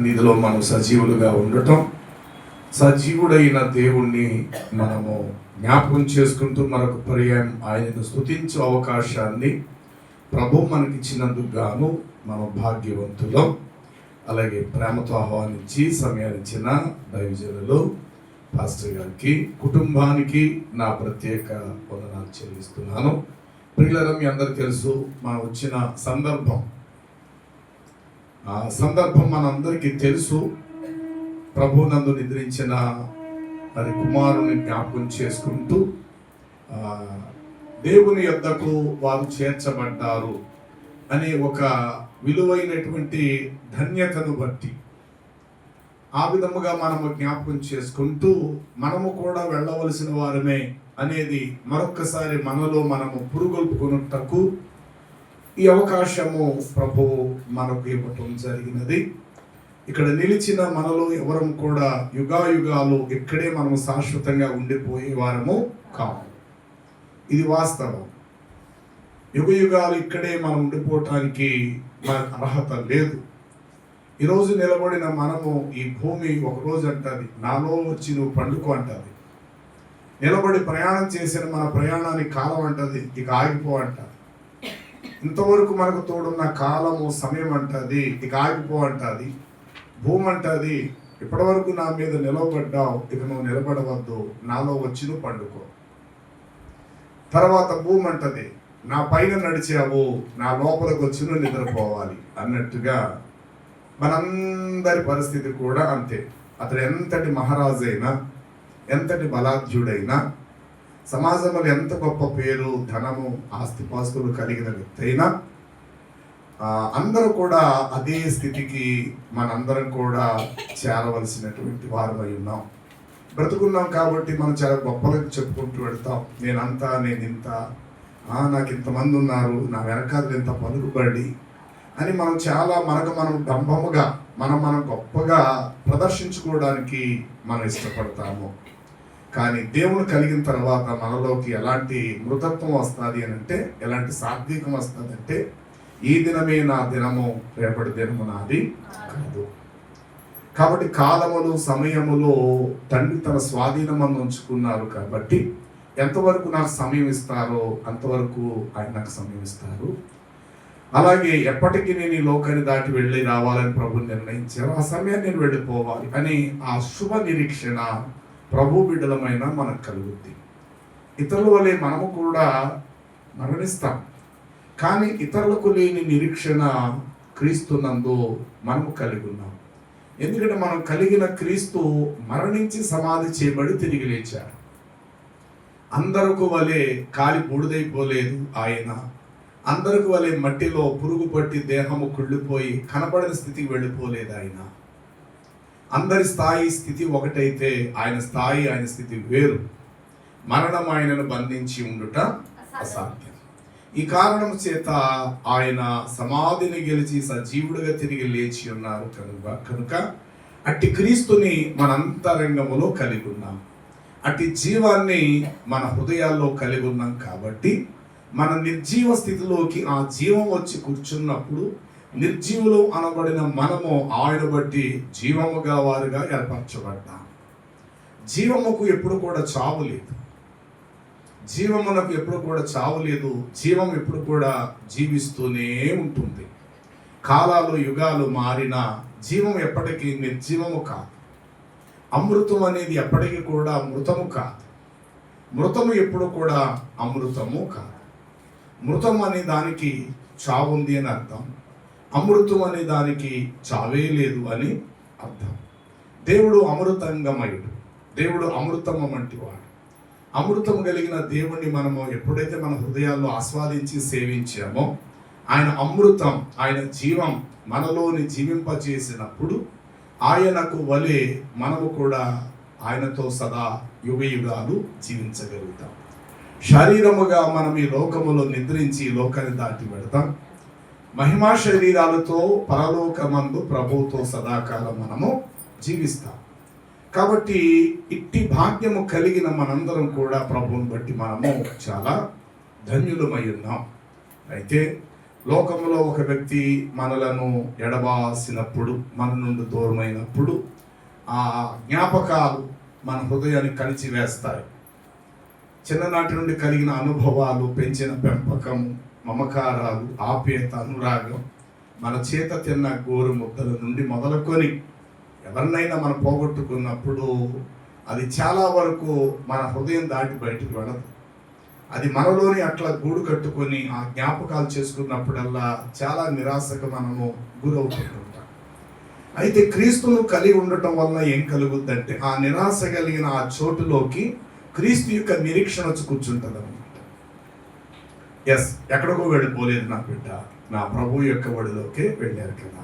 నిధిలో మనం సజీవులుగా ఉండటం, సజీవుడైన దేవుణ్ణి మనము జ్ఞాపకం చేసుకుంటూ మరొక పర్యాయం ఆయనను స్తుతించే అవకాశాన్ని ప్రభు మనకిచ్చినందుకు గాను మనం భాగ్యవంతులం. అలాగే ప్రేమతో ఆహ్వానించి సమయాన్నిచ్చిన దైవజనులు పాస్టర్ గారికి, కుటుంబానికి నా ప్రత్యేక వందనాలు చెల్లిస్తున్నాను. ప్రియులారా, మీ అందరికీ తెలుసు మనం వచ్చిన సందర్భం. ఆ సందర్భం మనందరికీ తెలుసు. ప్రభునందు నిద్రించిన మరి కుమారుని జ్ఞాపకం చేసుకుంటూ దేవుని యొద్దకు వారు చేర్చబడ్డారు అనే ఒక విలువైనటువంటి ధన్యతను బట్టి ఆ విధముగా మనము జ్ఞాపకం చేసుకుంటూ మనము కూడా వెళ్ళవలసిన వారమే అనేది మరొక్కసారి మనలో మనము పురుగొల్పుకొనుటకు ఈ అవకాశము ప్రభు మనకు ఇవ్వటం జరిగినది. ఇక్కడ నిలిచిన మనలో ఎవరం కూడా యుగాయుగాలు ఇక్కడే మనము శాశ్వతంగా ఉండిపోయే వారము కాము. ఇది వాస్తవం. యుగయుగాలు ఇక్కడే మనం ఉండిపోవటానికి మనకు అర్హత లేదు. ఈరోజు నిలబడిన మనము ఈ భూమి ఒకరోజు అంటది, నాలో వచ్చి నువ్వు పండుకో అంటది. నిలబడి ప్రయాణం చేసిన మన ప్రయాణానికి కాలం అంటది, ఇక ఆగిపో అంటది. ఇంతవరకు మనకు తోడున్న కాలము సమయం అంటది, ఇక ఆగిపో అంటది. భూమి అంటది, ఇప్పటి వరకు నా మీద నిలవబడ్డావు, ఇక నువ్వు నిలబడవద్దు, నాలో వచ్చి నువ్వు పండుకో. తర్వాత భూమి అంటది, నా పైన నడిచావు, నా లోపలికి వచ్చి నువ్వు నిద్రపోవాలి అన్నట్టుగా మనందరి పరిస్థితి కూడా అంతే. అతడు ఎంతటి మహారాజైనా, ఎంతటి బలాఢ్యుడైనా, సమాజంలో ఎంత గొప్ప పేరు, ధనము, ఆస్తిపాస్తులు కలిగిన వ్యక్తి అయినా అందరూ కూడా అదే స్థితికి మనందరం కూడా చేరవలసినటువంటి వారమై ఉన్నాం. బ్రతుకున్నాం కాబట్టి మనం చాలా గొప్పలకు చెప్పుకుంటూ వెళ్తాం. నేనంతా, నేను ఇంత, నాకు ఇంతమంది ఉన్నారు, నా వెనకాల ఇంత పలుకుబడి అని మనం చాలా మనం డంబముగా మనం గొప్పగా ప్రదర్శించుకోవడానికి మనం ఇష్టపడతాము. కానీ దేవుని కలిగిన తర్వాత మనలోకి ఎలాంటి మృతత్వం వస్తుంది అని అంటే, ఎలాంటి సాత్వికం వస్తుంది అంటే, ఈ దినమే నా దినము, రేపటి దినము నాది కాదు. కాబట్టి కాలములు, సమయములు తండ్రి తన స్వాధీనమందు ఉంచుకున్నారు. కాబట్టి ఎంతవరకు నాకు సమయం ఇస్తారో అంతవరకు ఆయన నాకు సమయం ఇస్తారు. అలాగే ఎప్పటికీ నేను ఈ లోకాన్ని దాటి వెళ్ళి రావాలని ప్రభు నిర్ణయించారు. ఆ సమయాన్ని నేను వెళ్ళిపోవాలి అని ఆ శుభ నిరీక్షణ ప్రభు బిడ్డలమైన మనకు కలుగుద్ది. ఇతరుల వలె మనము కూడా మరణిస్తాం, కానీ ఇతరులకు లేని నిరీక్షణ క్రీస్తునందు మనము కలిగి ఉన్నాం. ఎందుకంటే మనం కలిగిన క్రీస్తు మరణించి సమాధి చేయబడి తిరిగి లేచాడు. అందరకు వలె కాలి బూడిదైపోలేదు ఆయన. అందరికి వలె మట్టిలో పురుగు పట్టి దేహము కుళ్ళిపోయి కనపడిన స్థితికి వెళ్ళిపోలేదు ఆయన. అందరి స్థితి ఒకటైతే ఆయన స్థాయి, ఆయన స్థితి వేరు. మరణం ఆయనను బంధించి ఉండుట అసాధ్యం. ఈ కారణం చేత ఆయన సమాధిని గెలిచి సజీవుడిగా తిరిగి లేచి ఉన్నారు. కనుక అట్టి క్రీస్తుని మన అంతరంగములో కలిగి ఉన్నాం. అట్టి జీవాన్ని మన హృదయాల్లో కలిగి ఉన్నాం. కాబట్టి మన నిర్జీవ స్థితిలోకి ఆ జీవం వచ్చి కూర్చున్నప్పుడు నిర్జీవులు అనబడిన మనము ఆయన బట్టి జీవముగా వారుగా ఏర్పరచబడ్డాం. జీవముకు ఎప్పుడు కూడా చావు లేదు. జీవమునకు ఎప్పుడు కూడా చావు లేదు. జీవం ఎప్పుడు కూడా జీవిస్తూనే ఉంటుంది. కాలాలు, యుగాలు మారినా జీవం ఎప్పటికీ నిర్జీవము కాదు. అమృతం అనేది ఎప్పటికీ కూడా మృతము కాదు. మృతము ఎప్పుడు కూడా అమృతము కాదు. మృతం అనే దానికి చావు ఉంది అని అర్థం. అమృతం అనే దానికి చావే లేదు అని అర్థం. దేవుడు అమృతంగమయుడు. దేవుడు అమృతము వంటి వాడు. అమృతం కలిగిన దేవుణ్ణి మనము ఎప్పుడైతే మన హృదయాల్లో ఆస్వాదించి సేవించామో, ఆయన అమృతం, ఆయన జీవం మనలోని జీవింపచేసినప్పుడు ఆయనకు వలె మనము కూడా ఆయనతో సదా యుగయుగాలు జీవించగలుగుతాం. శరీరముగా మనం ఈ లోకములో నిద్రించి ఈ లోకాన్ని దాటి పెడతాం. మహిమా శరీరాలతో పరలోకమందు ప్రభువుతో సదాకాలం మనము జీవిస్తాం. కాబట్టి ఇట్టి భాగ్యము కలిగిన మనందరం కూడా ప్రభువుని బట్టి మనము చాలా ధన్యులమై ఉన్నాం. అయితే లోకంలో ఒక వ్యక్తి మనలను ఎడబాసినప్పుడు, మన నుండి దూరమైనప్పుడు ఆ జ్ఞాపకాలు మన హృదయాన్ని కలిచివేస్తాయి. చిన్ననాటి నుండి కలిగిన అనుభవాలు, పెంచిన పెంపకం, మమకారాలు, ఆప్యాయత, అనురాగం, మన చేత తిన్న గోరు ముద్దల నుండి మొదలుకొని ఎవరినైనా మనం పోగొట్టుకున్నప్పుడు అది చాలా వరకు మన హృదయం దాటి బయటకు వెళ్ళదు. అది మనలోని అట్లా గూడు కట్టుకొని ఆ జ్ఞాపకాలు చేసుకున్నప్పుడల్లా చాలా నిరాశకు మనము గురవుతుంటాం. అయితే క్రీస్తును కలిగి ఉండటం వలన ఏం కలుగుద్దంటే ఆ నిరాశ కలిగిన ఆ చోటులోకి క్రీస్తు యొక్క నిరీక్షణ వచ్చి కూర్చుంటుంది అనమాట. ఎస్, ఎక్కడికో వెళ్ళిపోలేదు నా బిడ్డ, నా ప్రభు యొక్క ఒడిలోకే వెళ్ళారు కదా.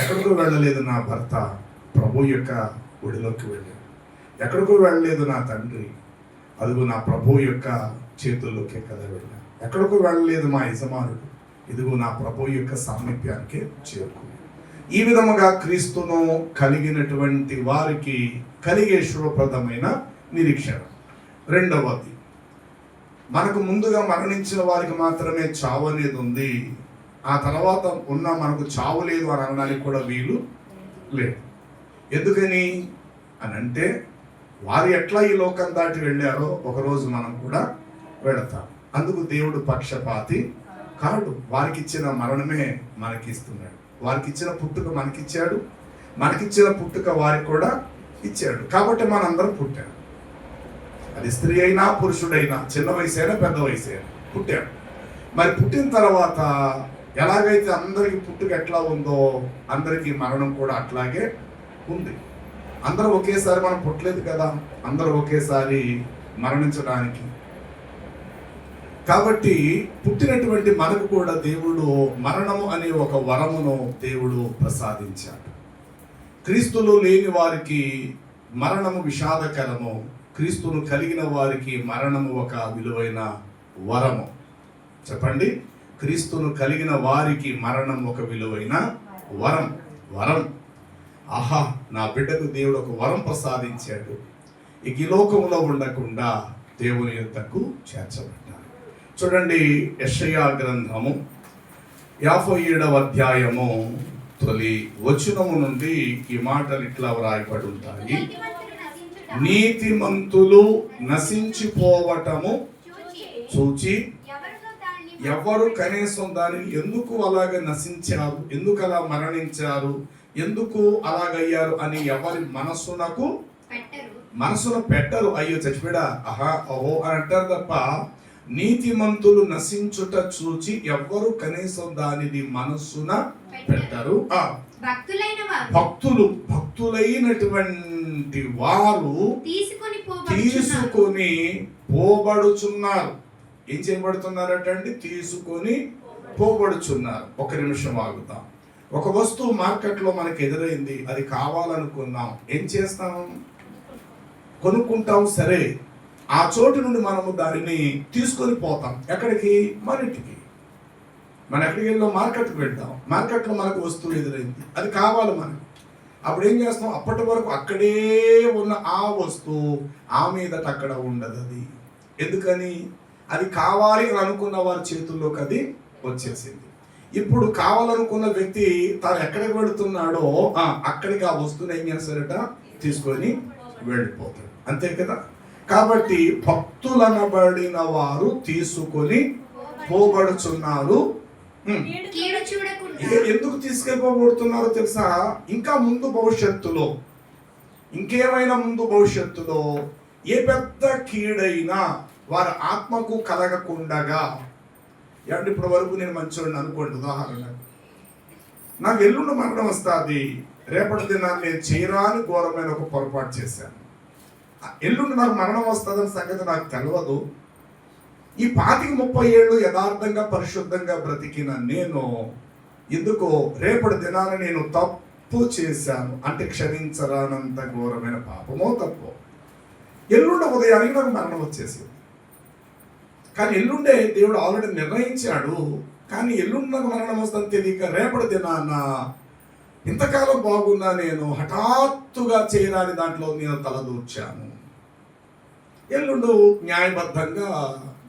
ఎక్కడికో వెళ్ళలేదు నా భర్త, ప్రభు యొక్క ఒడిలోకి వెళ్ళారు. ఎక్కడికో వెళ్ళలేదు నా తండ్రి, అదిగో నా ప్రభు యొక్క చేతుల్లోకే కదా వెళ్ళాను. ఎక్కడికో వెళ్ళలేదు మా యజమానుడు, ఇదిగో నా ప్రభు యొక్క సామీప్యానికే చేరుకున్నాను. ఈ విధముగా క్రీస్తును కలిగినటువంటి వారికి కలిగే శుభప్రదమైన నిరీక్షణ. రెండవది, మనకు ముందుగా మరణించిన వారికి మాత్రమే చావు అనేది ఉంది. ఆ తర్వాత ఉన్న మనకు చావు లేదు అని అనడానికి కూడా వీలు లేదు. ఎందుకని అని అంటే, వారు ఎట్లా ఈ లోకం దాటి వెళ్ళారో ఒకరోజు మనం కూడా వెళతాం. అందుకు దేవుడు పక్షపాతి కాడు. వారికి ఇచ్చిన మరణమే మనకి ఇస్తున్నాడు. వారికి ఇచ్చిన పుట్టుక మనకిచ్చాడు, మనకిచ్చిన పుట్టుక వారికి కూడా ఇచ్చాడు. కాబట్టి మనందరం పుట్టాడు. అది స్త్రీ అయినా పురుషుడైనా, చిన్న వయసు అయినా పెద్ద వయసు అయినా పుట్టాడు. మరి పుట్టిన తర్వాత ఎలాగైతే అందరికి పుట్టుక ఎట్లా ఉందో అందరికీ మరణం కూడా అట్లాగే ఉంది. అందరూ ఒకేసారి మనం పుట్టలేదు కదా, అందరూ ఒకేసారి మరణించడానికి. కాబట్టి పుట్టినటువంటి మనకు కూడా దేవుడు మరణము అనే ఒక వరమును దేవుడు ప్రసాదించాడు. క్రీస్తులో లేని వారికి మరణము విషాదకరము, క్రీస్తును కలిగిన వారికి మరణము ఒక విలువైన వరము. చెప్పండి, క్రీస్తును కలిగిన వారికి మరణం ఒక విలువైన వరం. వరం, ఆహా, నా బిడ్డకు దేవుడు ఒక వరం ప్రసాదించాడు. ఈ లోకంలో ఉండకుండా దేవుని యొద్దకు చేర్చబడ్డారు. చూడండి, యెషయా గ్రంథము 57వ అధ్యాయము తొలి వచనము నుండి ఈ మాటలు ఇట్లా వ్రాయబడి ఉంటాయి. నీతిమంతులు నశించిపోవటము చూచి ఎవరు కనీసం దానిని ఎందుకు అలాగ నశించారు, ఎందుకు అలా మరణించారు, ఎందుకు అలాగయ్యారు అని ఎవరి మనసున పెట్టరు. అయ్యో చచ్చిపోయాడా, ఆహా ఓహో అని అంటారు తప్ప నీతిమంతులు నశించుట చూచి ఎవ్వరు కనీసం దానిని మనస్సున పెట్టరు. భక్తులైనటువంటి వారు తీసుకొని పోబడుచున్నారు. ఏం చేయబడుతున్నారటండి? తీసుకొని పోబడుచున్నారు. ఒక నిమిషం ఆగుతాం. ఒక వస్తువు మార్కెట్లో మనకు ఎదురైంది, అది కావాలనుకున్నాం, ఏం చేస్తాం? కొనుక్కుంటాం. సరే, ఆ చోటు నుండి మనము దానిని తీసుకొని పోతాం. ఎక్కడికి? మన ఇంటికి. మనం ఎక్కడికి వెళ్ళాం? మార్కెట్కి వెళ్తాం. మార్కెట్లో మనకు వస్తువు ఎదురైంది, అది కావాలి మనకు. అప్పుడు ఏం చేస్తాం? అప్పటి వరకు అక్కడే ఉన్న ఆ వస్తువు ఆ మీదట అక్కడ ఉండదు. అది ఎందుకని? అది కావాలి అని అనుకున్న వారి చేతుల్లోకి అది వచ్చేసింది. ఇప్పుడు కావాలనుకున్న వ్యక్తి తాను ఎక్కడికి వెళుతున్నాడో అక్కడికి ఆ వస్తువుని ఏం చేస్తారట? తీసుకొని వెళ్ళిపోతాడు. అంతే కదా. కాబట్టి భక్తులనబడిన వారు తీసుకొని పోబడుచున్నారు. ఎందుకు తీసుకెళ్ళిపోబడుతున్నారో తెలుసా? ఇంకా ముందు భవిష్యత్తులో, ఇంకేమైనా ముందు భవిష్యత్తులో ఏ పెద్ద కీడైనా వారి ఆత్మకు కలగకుండగా. ఏమంటే ఇప్పటి వరకు నేను మంచోడిని అనుకోండి, ఉదాహరణ, నాకు ఎల్లుండి మరణం వస్తుంది, రేపటి దినాన్ని నేను చేయరాని ఘోరమైన ఒక పొరపాటు చేశాను, ఎల్లుండి నాకు మరణం వస్తుందని సంగతి నాకు తెలియదు. ఈ 25-30 ఏళ్ళు యథార్థంగా పరిశుద్ధంగా బ్రతికిన నేను ఎందుకో రేపటి దినాన్ని నేను తప్పు చేశాను అంటే క్షమించరానంత ఘోరమైన పాపమో తప్పో ఎల్లుండి ఉదయానికి నాకు మరణం వచ్చేసింది. కానీ ఎల్లుండే దేవుడు ఆల్రెడీ నిర్ణయించాడు. కానీ ఎల్లుండి నాకు మరణం వస్తుందని తెలియక రేపటి దినాన్న ఇంతకాలం బాగున్నా నేను హఠాత్తుగా చేయరాని దాంట్లో నేను తలదూర్చాను. ఎల్లుండు న్యాయబద్ధంగా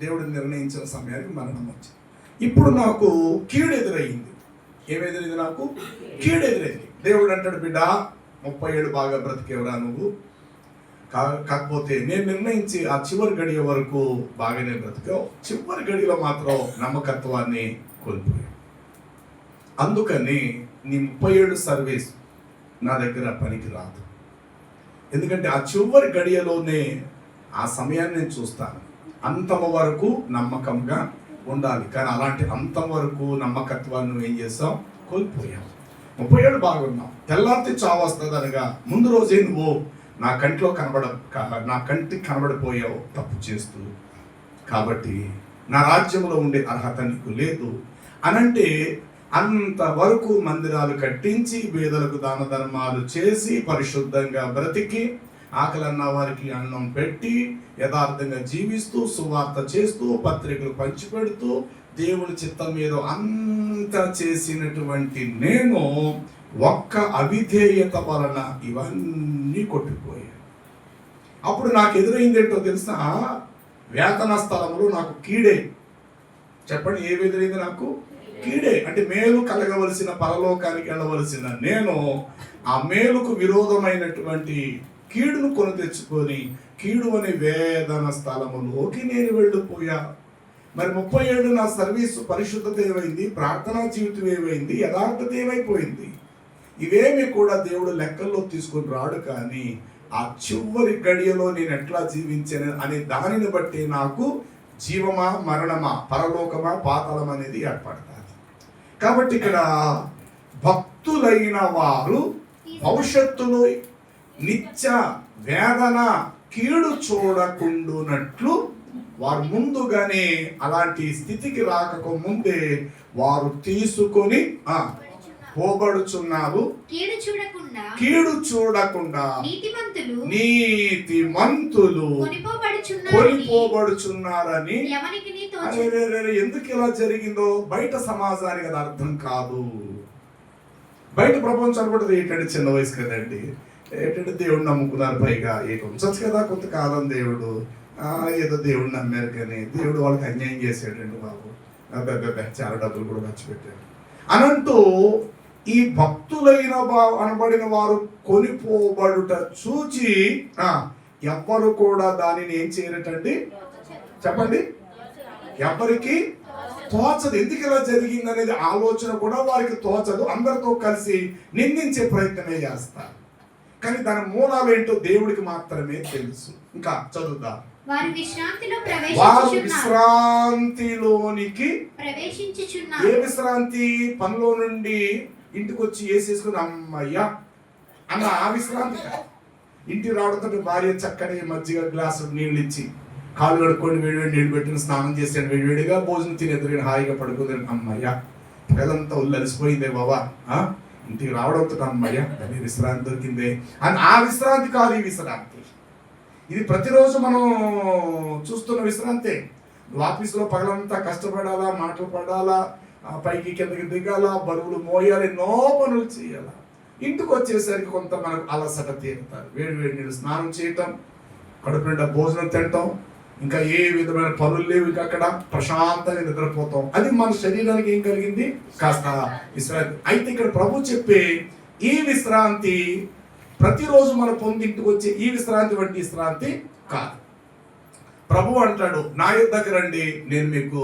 దేవుడు నిర్ణయించిన సమయానికి మరణం వచ్చింది. ఇప్పుడు నాకు కీడు ఎదురైంది. ఏమెదిరైంది? నాకు కీడు ఎదురైంది. దేవుడు అంటాడు, బిడ్డ 30 ఏళ్ళు బాగా బ్రతికేవరా నువ్వు, కాకపోతే నేను నిర్ణయించి ఆ చివరి గడియ వరకు బాగానే బ్రతికావు, చివరి గడిలో మాత్రం నమ్మకత్వాన్ని కోల్పోయావు. అందుకని నీ 30 ఏళ్ళు సర్వీస్ నా దగ్గర పనికి రాదు. ఎందుకంటే ఆ చివరి గడియలోనే ఆ సమయాన్ని నేను చూస్తాను. అంతం వరకు నమ్మకంగా ఉండాలి. కానీ అలాంటి అంతం వరకు నమ్మకత్వాన్ని నువ్వు ఏం చేస్తావు? కోల్పోయావు. 30 ఏళ్ళు బాగున్నావు, తెల్లారితే చావు వస్తుంది అనగా ముందు రోజే నువ్వు నా కంటికి కనబడిపోయావు తప్పు చేస్తూ. కాబట్టి నా రాజ్యంలో ఉండే అర్హత నీకు లేదు అనంటే, అంతవరకు మందిరాలు కట్టించి పేదలకు దాన ధర్మాలు చేసి పరిశుద్ధంగా బ్రతికి ఆకలన్న వారికి అన్నం పెట్టి యథార్థంగా జీవిస్తూ సువార్త చేస్తూ పత్రికలు పంచిపెడుతూ దేవుని చిత్తం మీద అంతా చేసినటువంటి నేను ఒక్క అవిధేయత వలన ఇవన్నీ కొట్టిపోయాయి. అప్పుడు నాకు ఎదురైంది ఏంటో తెలుసా? వేతన స్థలంలో నాకు కీడే. చెప్పండి, ఏమి ఎదురైంది? నాకు కీడే. అంటే మేలు కలగవలసిన, పరలోకానికి వెళ్ళవలసిన నేను ఆ మేలుకు విరోధమైనటువంటి కీడును కొని తెచ్చుకొని కీడు అనే వేదన స్థలములోకి నేను వెళ్ళిపోయా. మరి 30 ఏళ్ళు నా సర్వీసు పరిశుద్ధత ఏమైంది? ప్రార్థనా జీవితం ఏమైంది? యథార్థత ఏమైపోయింది? ఇవేమి కూడా దేవుడు లెక్కల్లో తీసుకొని రాడు. కానీ ఆ చివరి గడియలో నేను ఎట్లా జీవించాను అనే దానిని బట్టి నాకు జీవమా మరణమా, పరలోకమా పాతాళం అనేది ఏర్పడుతుంది. కాబట్టి ఇక్కడ భక్తులైన వారు భవిష్యత్తులో నిత్య వేదన కీడు చూడకుండునట్లు వారు ముందుగానే అలాంటి స్థితికి రాకకు ముందే వారు తీసుకొని పోబడుచున్నారు. కీడు చూడకుండా నీతిమంతులు కొనిపోబడుచున్నారని. ఎందుకు ఇలా జరిగిందో బయట సమాజానికి అది అర్థం కాదు. బయట ప్రపంచం కూడా ఏంటంటే చిన్న వయసు కదండి, ఏంటంటే దేవుడు నమ్ముకున్నారు, పైగా ఉంచచ్చు కదా కొంతకాలం దేవుడు, ఏదో దేవుడు నమ్మారు కానీ దేవుడు వాళ్ళకి అన్యాయం చేసాడండి బాబు, చాలా డబ్బులు కూడా ఖర్చు పెట్టారు అనంటూ ఈ భక్తులైన అనబడిన వారు కొనిపోబడుట చూచి ఎవ్వరు కూడా దానిని ఏం చేయరటండి? చెప్పండి, ఎవరికి తోచదు. ఎందుకు ఇలా జరిగింది అనేది ఆలోచన కూడా వారికి తోచదు. అందరితో కలిసి నిందించే ప్రయత్నమే చేస్తారు. కానీ దాని మూలాలు ఏంటో దేవుడికి మాత్రమే తెలుసు. ఇంకా చదువుదా. వారు విశ్రాంతిలోనికి ప్రవేశించుచున్నారు. ఏ విశ్రాంతి? పనిలో నుండి ఇంటికి వచ్చి వేసేసుకుని అమ్మయ్యా అన్న ఆ విశ్రాంతి. ఇంటికి రావడంతో భార్య చక్కని మజ్జిగ గ్లాసు నీళ్ళు ఇచ్చి కాళ్ళు కడుక్కొని వేడివేడి నీళ్ళు పెట్టిన స్నానం చేసాను, వేడివేడిగా భోజనం తినేది హాయిగా పడుకుంది. అమ్మయ్యా పిల్లలంతా ఒళ్ళు అలసిపోయిందే బాబా, ఇంటికి రావడంతో అమ్మయ్యా అదే విశ్రాంతి దొరికిందే అని. ఆ విశ్రాంతి కాదు ఈ విశ్రాంతి. ఇది ప్రతిరోజు మనం చూస్తున్న విశ్రాంతే. నువ్వు ఆఫీసులో పగలంతా కష్టపడాలా, మాటలు పడాలా, పైకి కిందకి దిగాల, బరువులు మోయాలి, ఎన్నో పనులు చేయాల. ఇంటికి వచ్చేసరికి కొంత మనకు అలసట తీరుతారు. వేడి వేడి నీళ్ళు స్నానం చేయటం, కడుపు నిండా భోజనం తినటం, ఇంకా ఏ విధమైన పనులు లేవు, ఇంకా అక్కడ ప్రశాంతంగా నిద్రపోతాం. అది మన శరీరానికి ఏం కలిగింది? కాస్త విశ్రాంతి. అయితే ఇక్కడ ప్రభు చెప్పే ఈ విశ్రాంతి ప్రతిరోజు మన పొందింటికి వచ్చే ఈ విశ్రాంతి వంటి విశ్రాంతి కాదు. ప్రభు అంటాడు, నా యొద్దకు రండి, నేను మీకు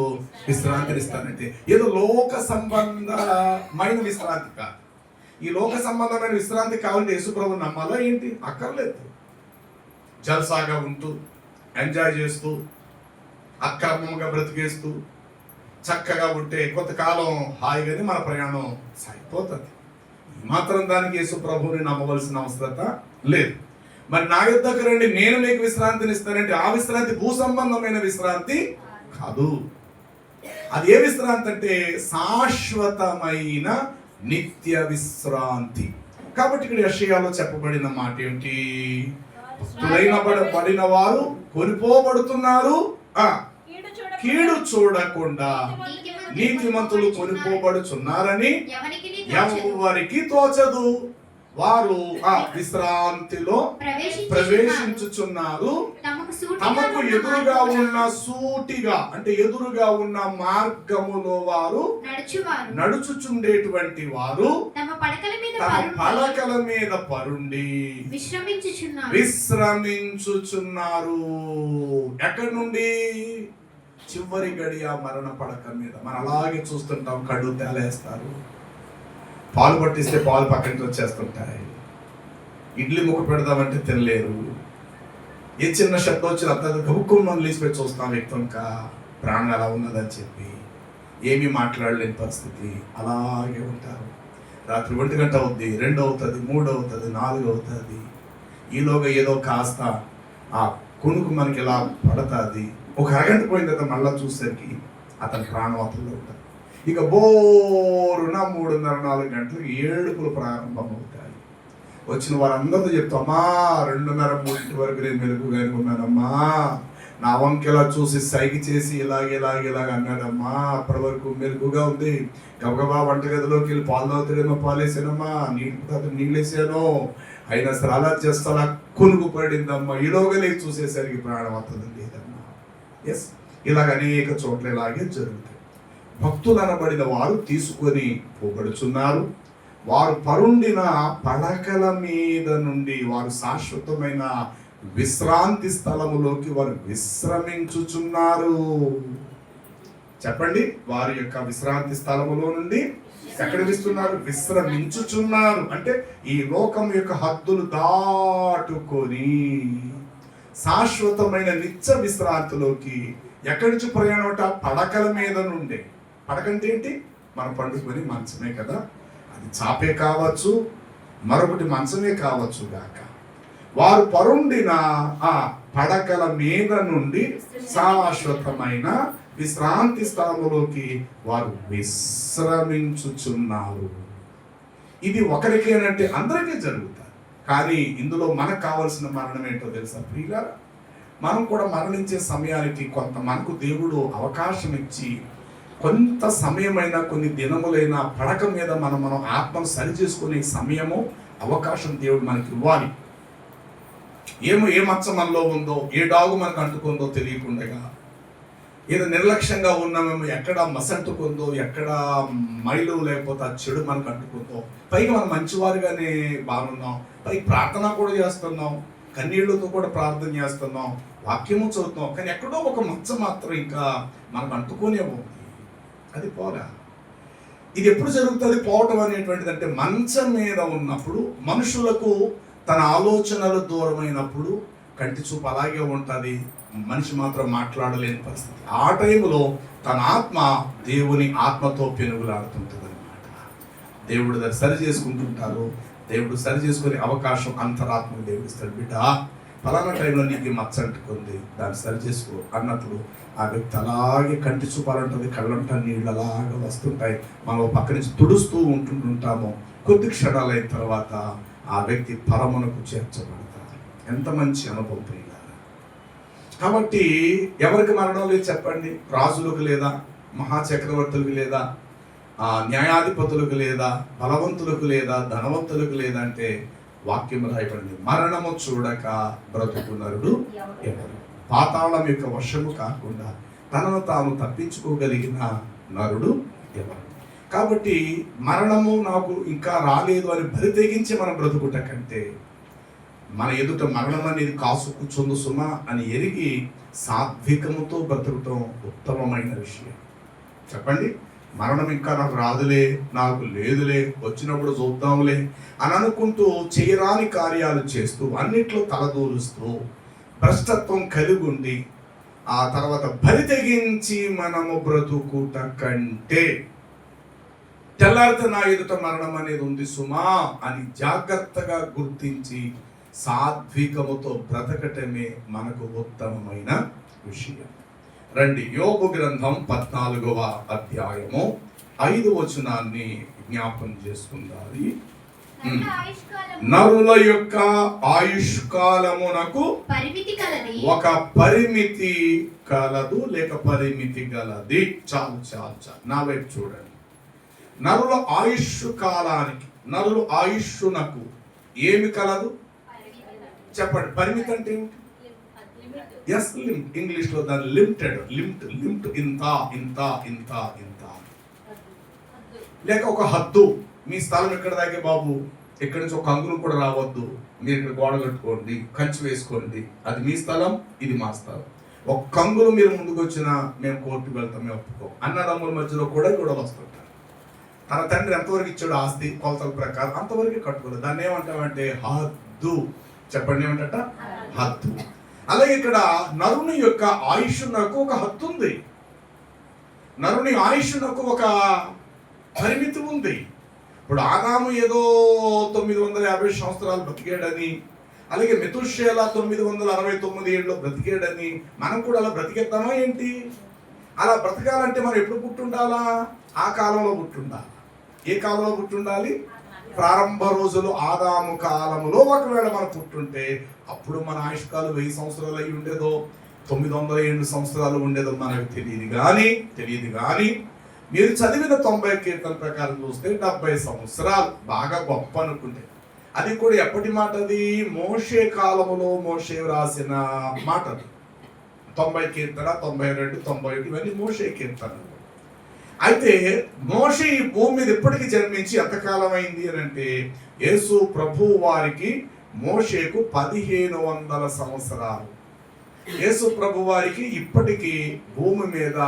విశ్రాంతిని ఇస్తానంటే ఏదో లోక సంబంధమైన విశ్రాంతి కాదు. ఈ లోక సంబంధమైన విశ్రాంతి కావాలంటే యేసు ప్రభు నమ్మాలా ఏంటి? అక్కర్లేదు. జల్సాగా ఉంటూ, ఎంజాయ్ చేస్తూ, అక్రమంగా బ్రతికేస్తూ, చక్కగా ఉంటే కొంతకాలం హాయిగానే మన ప్రయాణం సాగిపోతుంది. ఈ మాత్రం దానికి యేసు ప్రభువుని నమ్మవలసిన అవసరత లేదు. మరి నా యొద్దకు రండి, నేను మీకు విశ్రాంతిని ఇస్తానంటే ఆ విశ్రాంతి భూ సంబంధమైన విశ్రాంతి కాదు. అది ఏ విశ్రాంతి అంటే శాశ్వతమైన నిత్య విశ్రాంతి. కాబట్టి ఇక్కడ యెషయాలో చెప్పబడిన మాట ఏమిటి? పడిన వారు కొనిపోబడుతున్నారు, కీడు చూడకుండా నీతిమంతులు కొనిపోబడుచున్నారని ఎవరికి తోచదు. వారు ఆ విశ్రాంతిలో ప్రవేశించుచున్నారు. తమకు ఎదురుగా ఉన్న సూటిగా అంటే ఎదురుగా ఉన్న మార్గములో వారు నడుచుచుండేటువంటి వారు తమ పడకల మీద పరుండి విశ్రమించుచున్నారు. ఎక్కడి నుండి? చివరి గడియ మరణ పడక మీద. మనం అలాగే చూస్తుంటాం, కళ్ళు తేలేస్తారు, పాలు పట్టిస్తే పాలు పక్కనికి వచ్చేస్తుంటాయి, ఇడ్లీ ముక్క పెడదామంటే తినలేరు, ఏ చిన్న శబ్దం వచ్చిన అంత గబుక్కుమని లేచిపోయి చూస్తాం, వ్యక్తం ఇంకా ప్రాణం ఎలా ఉన్నదని చెప్పి ఏమీ మాట్లాడలేని పరిస్థితి. అలాగే ఉంటారు. రాత్రి 1 గంట అవుద్ది, 2 అవుతుంది, 3 అవుతుంది, 4 అవుతుంది. ఈలోగా ఏదో కాస్త ఆ కొనుక్కు మనకి ఇలా పడుతుంది. ఒక అరగంట పోయిన తర్వాత మళ్ళా చూసేసరికి అతని ప్రాణవాతంలో ఉంటారు. ఇక బోరున 3:30-4 గంటలకు ఏడుపులు ప్రారంభమవుతాయి. వచ్చిన వారందరితో చెప్తామా, 2:30-3 వరకు నేను మెలుగుగా ఉన్నానమ్మా, నా వంకెలా చూసి సైకి చేసి ఇలాగ అన్నాడమ్మా, అప్పటి వరకు మెలుగుగా ఉంది, గబగబా వంటగదిలోకి వెళ్ళి పాలు తాగుతాడేమో పాలేసానమ్మా, నీళ్ళు వేసాను, అయినా సరే అలా చేస్తా అలా కొనుగు పడిందమ్మా, ఈలోగా లేచి చూసేసరికి ప్రాణం అవుతుంది లేదమ్మా. ఎస్, ఇలాగ అనేక చోట్ల ఇలాగే జరుగుతాయి. భక్తులు అనబడిన వారు తీసుకొని పోబడుచున్నారు. వారు పరుండిన పడకల మీద నుండి వారు శాశ్వతమైన విశ్రాంతి స్థలములోకి వారు విశ్రమించుచున్నారు. చెప్పండి, వారి యొక్క విశ్రాంతి స్థలములో నుండి ఎక్కడ విస్తున్నారు? విశ్రమించుచున్నారు. అంటే ఈ లోకం యొక్క హద్దులు దాటుకొని శాశ్వతమైన నిత్య విశ్రాంతిలోకి ఎక్కడి నుంచి ప్రయాణం? పడకల మీద నుండే. పడకంటే ఏంటి? మనం పండుకొని మంచమే కదా, అది చాపే కావచ్చు, మరొకటి మంచమే కావచ్చు గాక. వారు పరుండిన ఆ పడకల మీద నుండి శాశ్వతమైన విశ్రాంతి స్థలములోకి వారు విశ్రమించుచున్నారు. ఇది ఒకరికేనంటే అందరికీ జరుగుతుంది. కానీ ఇందులో మనకు కావలసిన మరణం ఏంటో తెలుసా ప్రియులారా? మనం కూడా మరణించే సమయానికి కొంత మనకు దేవుడు అవకాశం ఇచ్చి కొంత సమయమైనా కొన్ని దినములైనా పడక మీద మనం ఆత్మను సరి చేసుకునే సమయము అవకాశం దేవుడు మనకి ఇవ్వాలి. ఏ మచ్చ మనలో ఉందో, ఏ డాగు మనకు అంటుకుందో తెలియకుండా, ఏదో నిర్లక్ష్యంగా ఉన్నామేమో, ఎక్కడ మసంటుకుందో, ఎక్కడ మైలు లేకపోతే ఆ చెడు మనకు అంటుకుందో, పైగా మనం మంచివారుగానే బాగున్నాం, పైకి ప్రార్థన కూడా చేస్తున్నాం, కన్నీళ్లతో కూడా ప్రార్థన చేస్తున్నాం, వాక్యము చదువుతున్నాం, కానీ ఎక్కడో ఒక మచ్చ మాత్రం ఇంకా మనకు అంటుకునే ఉంది. అది పోగా. ఇది ఎప్పుడు జరుగుతుంది పోవటం అనేటువంటిది? అంటే మంచం మీద ఉన్నప్పుడు, మనుషులకు తన ఆలోచనలు దూరమైనప్పుడు కంటి చూపు అలాగే ఉంటుంది, మనిషి మాత్రం మాట్లాడలేని పరిస్థితి. ఆ టైంలో తన ఆత్మ దేవుని ఆత్మతో పెనుగులాడుతుంటుంది అనమాట. దేవుడు దాన్ని సరి చేసుకుంటుంటారు. దేవుడు సరి చేసుకునే అవకాశం అంతరాత్మకు దేవుడు ఇస్తాడు. బిడ్డ, ఫలానా టైంలో నీకు మచ్చ అంటుకుంది, దాన్ని సరి చేసుకో అన్నప్పుడు ఆ వ్యక్తి అలాగే కంటి చూపాలంటుంది, కళ్ళంట నీళ్ళు అలాగా వస్తుంటాయి, మనం పక్క నుంచి తుడుస్తూ ఉంటుంటాము. కొద్ది క్షణాలు అయిన తర్వాత ఆ వ్యక్తి పరమునకు చేర్చబడతారు. ఎంత మంచి అనుభవం ప్రియులారా! కాబట్టి ఎవరికి మరణం లేదు చెప్పండి? రాజులకు లేదా, మహాచక్రవర్తులకు లేదా, న్యాయాధిపతులకు లేదా, బలవంతులకు లేదా, ధనవంతులకు లేదంటే వాక్యం రాయబడింది, మరణము చూడక బ్రతుకు నరుడు ఎవరు? పాతాళం యొక్క వశము కాకుండా తనను తాను తప్పించుకోగలిగిన నరుడు ఎవరు? కాబట్టి మరణము నాకు ఇంకా రాలేదు అని బరి తెగించి మనం బ్రతుకుట కంటే, మన ఎదుట మరణం అనేది కాసు కూర్చుంది సుమా అని ఎరిగి సాత్వికముతో బ్రతుకటం ఉత్తమమైన విషయం. చెప్పండి, మరణం ఇంకా నాకు రాదులే, నాకు లేదులే, వచ్చినప్పుడు చూద్దాంలే అని అనుకుంటూ చేయరాని కార్యాలు చేస్తూ, అన్నిట్లో తలదూరుస్తూ, భ్రష్టత్వం కలిగి ఉండి ఆ తర్వాత బరి తెగించి మనము బ్రతుకుట కంటే, తెల్లారితే నా ఎదుట మరణం అనేది ఉంది సుమా అని జాగ్రత్తగా గుర్తించి సాత్వికముతో బ్రతకటమే మనకు ఉత్తమమైన విషయం. రండి, యోబు గ్రంథం 14వ అధ్యాయము 5వ వచనాన్ని జ్ఞాపం చేసుకుందాలి. నరుల యొక్క ఆయుష్కాలమునకు ఒక పరిమితి కలదు, లేక పరిమితి గలది. చాలు చాలు చాలు, నా వైపు చూడండి. నరుల ఆయుష్ కాలానికి, నరుల ఆయుష్నకు ఏమి కలదు? చెప్పండి. పరిమితి అంటే ఏమిటి? Yes, limit. ఇంగ్లీష్ లో దాన్ని లిమిటెడ్, లిమిట్ ఇంత ఇంత ఇంత ఇంత, లేక ఒక హద్దు. మీ స్థలం ఎక్కడ దాకే బాబు, ఇక్కడి నుంచి ఒక అంగుళం కూడా రావద్దు, మీరు ఇక్కడ గోడ కట్టుకోండి, కంచి వేసుకోండి, అది మీ స్థలం, ఇది మా స్థలం. ఒక కంగులు మీరు ముందుకు వచ్చినా మేము కోర్టుకు వెళ్తాం, మేము ఒప్పుకోం. అన్నదమ్ముల మధ్యలో కూడా గొడవలు వస్తుంటారు. తన తండ్రి ఎంతవరకు ఇచ్చాడు ఆస్తి కొలతల ప్రకారం అంతవరకు కట్టుకోలేదు. దాన్ని ఏమంటామంటే హద్దు. చెప్పండి, ఏమంట? హద్దు. అలాగే ఇక్కడ నరుని యొక్క ఆయుష్నకు ఒక హద్దు ఉంది. నరుని ఆయుష్నకు ఒక పరిమితి ఉంది. ఇప్పుడు ఆదాము ఏదో 950 సంవత్సరాలు బ్రతికాడని, అలాగే మెతుషేల 969 ఏళ్ళు బ్రతికాడని మనం కూడా అలా బ్రతికేద్దామా ఏంటి? అలా బ్రతకాలంటే మనం ఎప్పుడు పుట్టుండాలా? ఆ కాలంలో పుట్టుండాలి. ఏ కాలంలో పుట్టుండాలి? ప్రారంభ రోజులు ఆదాము కాలంలో ఒకవేళ మనం పుట్టుంటే అప్పుడు మన ఆయుష్కాలు 1000 సంవత్సరాలు అయి ఉండేదో 907 సంవత్సరాలు ఉండేదో మనకు తెలియదు కానీ మీరు చదివిన 90 కీర్తన ప్రకారం చూస్తే 70 సంవత్సరాలు బాగా గొప్ప అనుకుంటే. అది కూడా ఎప్పటి మాట? అది మోషే కాలములో మోషే రాసిన మాట. 90 కీర్తన, 92, 91 ఇవన్నీ మోషే కీర్తనలు. అయితే మోషే ఈ భూమి మీద ఎప్పటికీ జన్మించి ఎంతకాలం అయింది అని అంటే, యేసు ప్రభు వారికి మోషేకు 1500 సంవత్సరాలు. యేసు ప్రభు వారికి ఇప్పటికీ భూమి మీద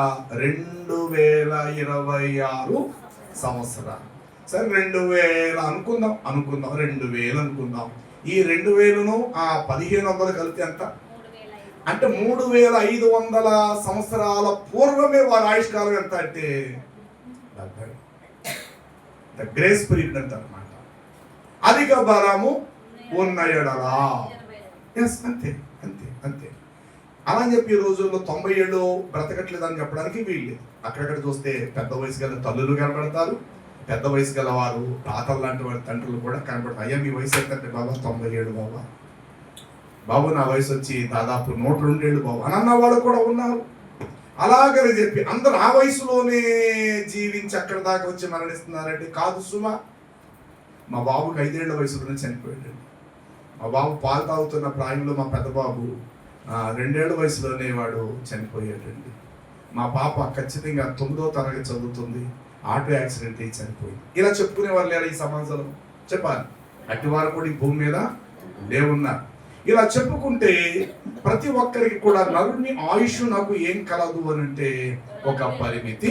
2026 సంవత్సరాలు. సరే 2000 అనుకుందాం 2000 అనుకుందాం. ఈ 2000ను ఆ 1500 కలిపి ఎంత అంటే 3500 సంవత్సరాల పూర్వమే వారి ఆయుష్కాలం ఎంత అంటే ద గ్రేస్ పీరియడ్ అంటారన్నమాట. అధిక బలము ఉన్న ఎడలా. ఎస్, అంతే అంతే అంతే. అలా అని చెప్పి ఈ రోజుల్లో 90 ఏళ్ళు బ్రతకట్లేదని చెప్పడానికి వీళ్ళు. అక్కడక్కడ చూస్తే పెద్ద వయసు గల తల్లులు కనబడతారు, పెద్ద వయసు గల వారు తాతలు లాంటి వారి తండ్రులు కూడా కనబడతారు. అయ్యా మీ వయసు ఎంతంటే బాబా 97 బాబా, బాబు నా వయసు వచ్చి దాదాపు 102 ఏళ్ళు బాబు అని అన్నవాళ్ళు కూడా ఉన్నారు. అలాగని చెప్పి అందరు ఆ వయసులోనే జీవించి అక్కడ దాకా వచ్చి మరణిస్తున్నారంటే కాదు సుమా. మా బాబుకి 5 ఏళ్ల వయసులోనే చనిపోయాడు. మా బాబు పాలు తాగుతున్న ప్రాయంలో మా పెద్ద బాబు 2 ఏళ్ల వయసులోనే వాడు చనిపోయాడండి. మా పాప ఖచ్చితంగా 9వ తరగతి చదువుతుంది, ఆటో యాక్సిడెంట్ అయ్యి చనిపోయింది. ఇలా చెప్పుకునే వాళ్ళు లేరా ఈ సమాజంలో? చెప్పాలి. అట్టి వారు కూడా ఈ భూమి మీద లేవున్నారు. ఇలా చెప్పుకుంటే ప్రతి ఒక్కరికి కూడా నరుని ఆయుష్ నాకు ఏం కలదు అని అంటే ఒక పరిమితి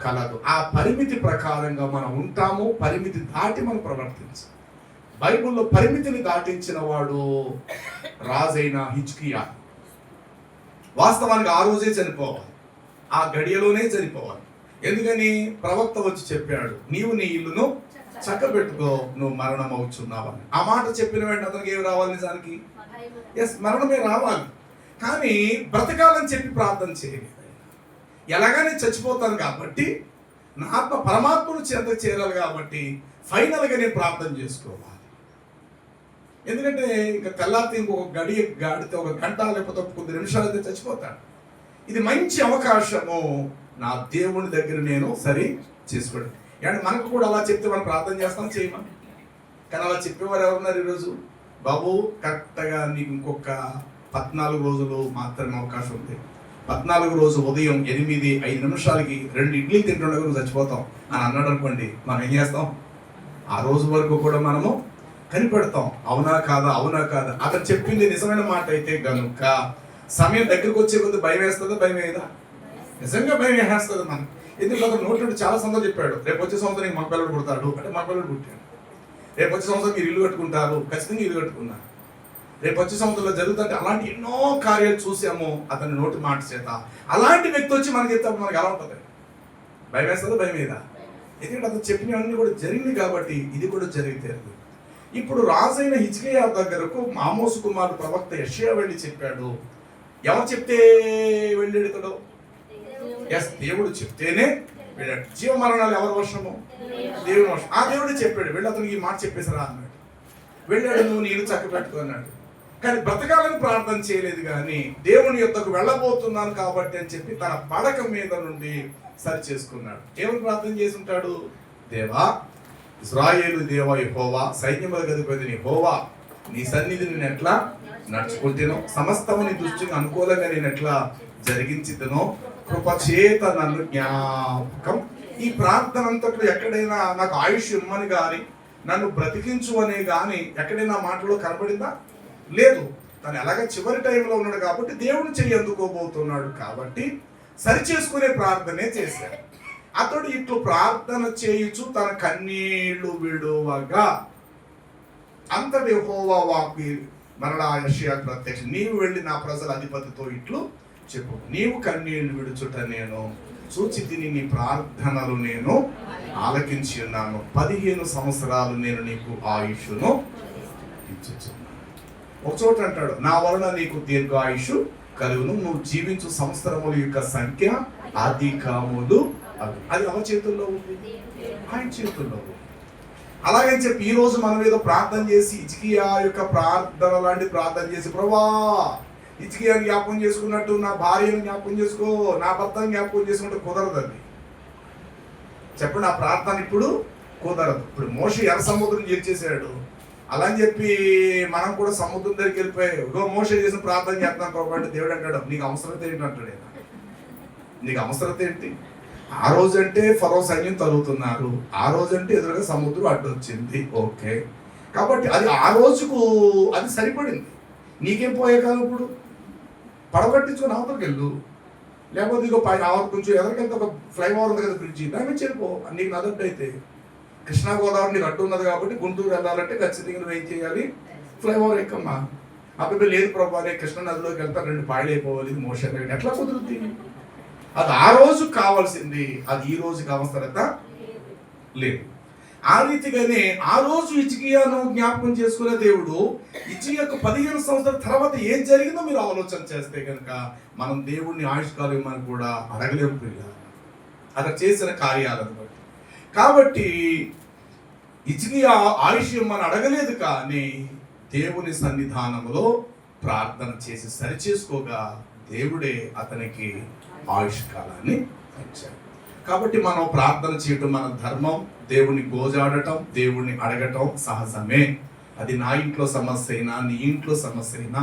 కలదు. ఆ పరిమితి ప్రకారంగా మనం ఉంటాము, పరిమితి దాటి మనం ప్రవర్తించాలి. బైబిల్లో పరిమితిని దాటించిన వాడు రాజైన హిజ్కియా. వాస్తవానికి ఆ రోజే చనిపోవాలి, ఆ గడియలోనే చనిపోవాలి. ఎందుకని? ప్రవక్త వచ్చి చెప్పాడు, నీవు నీ ఇల్లును చక్కబెట్టుకో, నువ్వు మరణం అవుతున్నావని. ఆ మాట చెప్పిన వెంటనే అతనికి ఏమి రావాలి? నిజానికి ఎస్, మరణమే రావాలి. కానీ బ్రతకాలని చెప్పి ప్రార్థన చేయలేదు. ఎలాగనే చచ్చిపోతాను కాబట్టి నా ఆత్మ పరమాత్మను చేత చేరాలి కాబట్టి ఫైనల్గా నేను ప్రార్థన చేసుకోవాలి. ఎందుకంటే ఇంకా తెల్లారితే ఇంకొక గాడితే ఒక గంట లేకపోతే కొద్ది నిమిషాలు అయితే చచ్చిపోతాడు. ఇది మంచి అవకాశము నా దేవుని దగ్గర నేను సరి చేసుకోవడం. అంటే మనకు కూడా అలా చెప్తే మనం ప్రార్థన చేస్తాం, చేయమని. కానీ అలా చెప్పేవారు ఎవరున్నారు ఈరోజు? బాబు కరెక్ట్గా నీకు ఇంకొక 14 రోజులు మాత్రమే అవకాశం ఉంది. 14 రోజు ఉదయం 8-5 నిమిషాలకి 2 ఇడ్లీ తింటుండగా నువ్వు చచ్చిపోతాం అని అన్నాడు అనుకోండి, మనం ఏం చేస్తాం? ఆ రోజు వరకు కూడా మనము కనిపెడతాం. అవునా కాదా, అవునా కాదా? అతను చెప్పింది నిజమైన మాట అయితే గనుక సమయం దగ్గరకు వచ్చే కొద్ది భయం వేస్తుందా? భయం వేయదా? నిజంగా భయం వేస్తుంది మనం. ఎందుకు అతను నోటి చాలా సందర్భం చెప్పాడు, రేపు వచ్చే సంవత్సరం మగ పిల్లడు పుడతాడు అంటే మగ పిల్లడు పుట్టాడు. రేపు వచ్చే సంవత్సరం మీరు ఇల్లు కట్టుకుంటారు, ఖచ్చితంగా ఇల్లు కట్టుకున్నారు. రేపు వచ్చే సంవత్సరంలో జరుగుతుంటే అలాంటి ఎన్నో కార్యాలు చూసాము అతని నోటి మాట చేత. అలాంటి వ్యక్తి వచ్చి మనకి చెప్తే మనకి ఎలా ఉంటుంది? భయం వేస్తుందా? భయం మీద. ఎందుకంటే అతను చెప్పినవన్నీ కూడా జరిగింది కాబట్టి ఇది కూడా జరిగితే. ఇప్పుడు రాజైన హిజ్కియా దగ్గరకు ఆమోసు కుమారుడు ప్రవక్త యెషయా వెళ్ళి చెప్పాడు. ఎవరు చెప్తే వెళ్ళాడు ఇతడు? ఎస్, దేవుడు చెప్తేనే వెళ్ళాడు. జీవ మరణాలు ఎవరి వర్షము? దేవుని వర్షం. ఆ దేవుడే చెప్పాడు, వెళ్ళి అతనికి ఈ మాట చెప్పేసారా అన్నాడు. వెళ్ళాడు, నువ్వు నీళ్ళు చక్క పెట్టుకో అన్నాడు. కానీ బ్రతకాలని ప్రార్థన చేయలేదు. కానీ దేవుని యొద్దకు వెళ్ళబోతున్నాను కాబట్టి అని చెప్పి తన పడక మీద నుండి సరి చేసుకున్నాడు. ఏమని ప్రార్థన చేసి ఉంటాడు? దేవా, ఇశ్రాయేలు దేవ యెహోవా, సైన్యములకు అధిపతి యెహోవా, నీ సన్నిధిని నేను ఎట్లా నడుచుకుంటేనో, సమస్తము నీ దృష్టికి అనుకూలంగా నేను ఎట్లా జరిగించితేనో, కృపచేత నన్ను జ్ఞాపకం. ఈ ప్రార్థన అంతట్లో ఎక్కడైనా నాకు ఆయుష్ ఇమ్మని కానీ, నన్ను బ్రతికించు అనే కానీ ఎక్కడైనా మాటలో కనబడిందా? లేదు. తను ఎలాగ చివరి టైంలో ఉన్నాడు కాబట్టి దేవుని చెయ్యి అందుకోబోతున్నాడు కాబట్టి సరి చేసుకునే ప్రార్థనే చేశాడు. అతడు ఇట్లు ప్రార్థన చేయుచు తన కన్నీళ్లు విడువగా అంతటి యెహోవా వాక్కు మరలా యెషయా ప్రత్యక్ష, నీవు వెళ్ళి నా ప్రజల అధిపతితో ఇట్లు చెప్పు, నీవు కన్నీళ్లు విడుచుట నేను చూచి తిని, నీ ప్రార్థనలు నేను ఆలకించి ఉన్నాను, 15 సంవత్సరాలు నేను నీకు ఆయుష్ను ఇచ్చుచున్నాను. ఒక చోట అంటాడు, నా వలన నీకు దీర్ఘాయుషు కలుగును, నువ్వు జీవించు సంవత్సరముల యొక్క సంఖ్య అధికములు. అది ఎవరి చేతుల్లో ఉంది? ఆయన చేతుల్లో ఉంది. అలాగని చెప్పి ఈ రోజు మనం ఏదో ప్రార్థన చేసి హిజ్కియా యొక్క ప్రార్థన లాంటి ప్రార్థన చేసి, ప్రభువా హిజ్కియాని జ్ఞాపకం చేసుకున్నట్టు నా భార్యను జ్ఞాపకం చేసుకో, నా భర్తను జ్ఞాపకం చేసుకుంటే కుదరదు. అది చెప్పండి, ఆ ప్రార్థన ఇప్పుడు కుదరదు. ఇప్పుడు మోషే ఎర్ర సముద్రం చేర్చేసాడు, అలా అని చెప్పి మనం కూడా సముద్రం దగ్గరికి వెళ్ళిపోయి ఇగో మోషే చేసిన ప్రార్థన చేస్తున్నాం కాబట్టి దేవుడు అంటాడు, నీకు అవసరత ఏంటి అంటాడు. నీకు అవసరత ఏంటి? ఆ రోజంటే ఫరో సైన్యం తరుగుతున్నారు, ఆ రోజంటే ఎదురుగా సముద్రం అడ్డు వచ్చింది, ఓకే. కాబట్టి అది ఆ రోజుకు అది సరిపడింది. నీకేం పోయే కాదు. ఇప్పుడు పడగట్టించుకుని అవతలకి వెళ్ళు, లేకపోతే ఇగో పైన కొంచెం ఎదరికెళ్తే ఒక ఫ్లైఓవర్ ఉంది కదా బ్రిడ్జి, దాని మీద చేరిపో. నీకు నదట్టు అయితే కృష్ణా గోదావరి నీకు అడ్డు ఉన్నది కాబట్టి గుంటూరు వెళ్ళాలంటే ఖచ్చితంగా నువ్వు ఏం చేయాలి? ఫ్లైఓవర్ ఎక్కమ్మా. అప్పుడు లేదు ప్రభా నేను కృష్ణ నదిలోకి వెళ్తా 2 పాయలు అయిపోవాలి, ఇది మోషన్ ఎట్లా కుదురుతుంది? అది ఆ రోజు కావాల్సింది, అది ఈ రోజుకి అవసరత లేదు. ఆ రీతిగానే ఆ రోజు హిజ్కియాను జ్ఞాపకం చేసుకునే దేవుడు హిజ్కియాకు 15 సంవత్సరాల తర్వాత ఏం జరిగిందో మీరు ఆలోచన చేస్తే కనుక మనం దేవుడిని ఆయుష్కాలం ఇమ్మని కూడా అడగలేము పిల్లలు, అక్కడ చేసిన కార్యాలను బట్టి. కాబట్టి హిజ్కియా ఆయుష్ ఇమ్మని అడగలేదు, కానీ దేవుని సన్నిధానంలో ప్రార్థన చేసి సరిచేసుకోగా దేవుడే అతనికి ఆయుష్ కాలాన్ని ఇచ్చాడు. కాబట్టి మనం ప్రార్థన చేయటం మన ధర్మం, దేవుని గోజాడటం, దేవుణ్ణి అడగటం సహజమే. అది నా ఇంట్లో సమస్య అయినా, నీ ఇంట్లో సమస్య అయినా,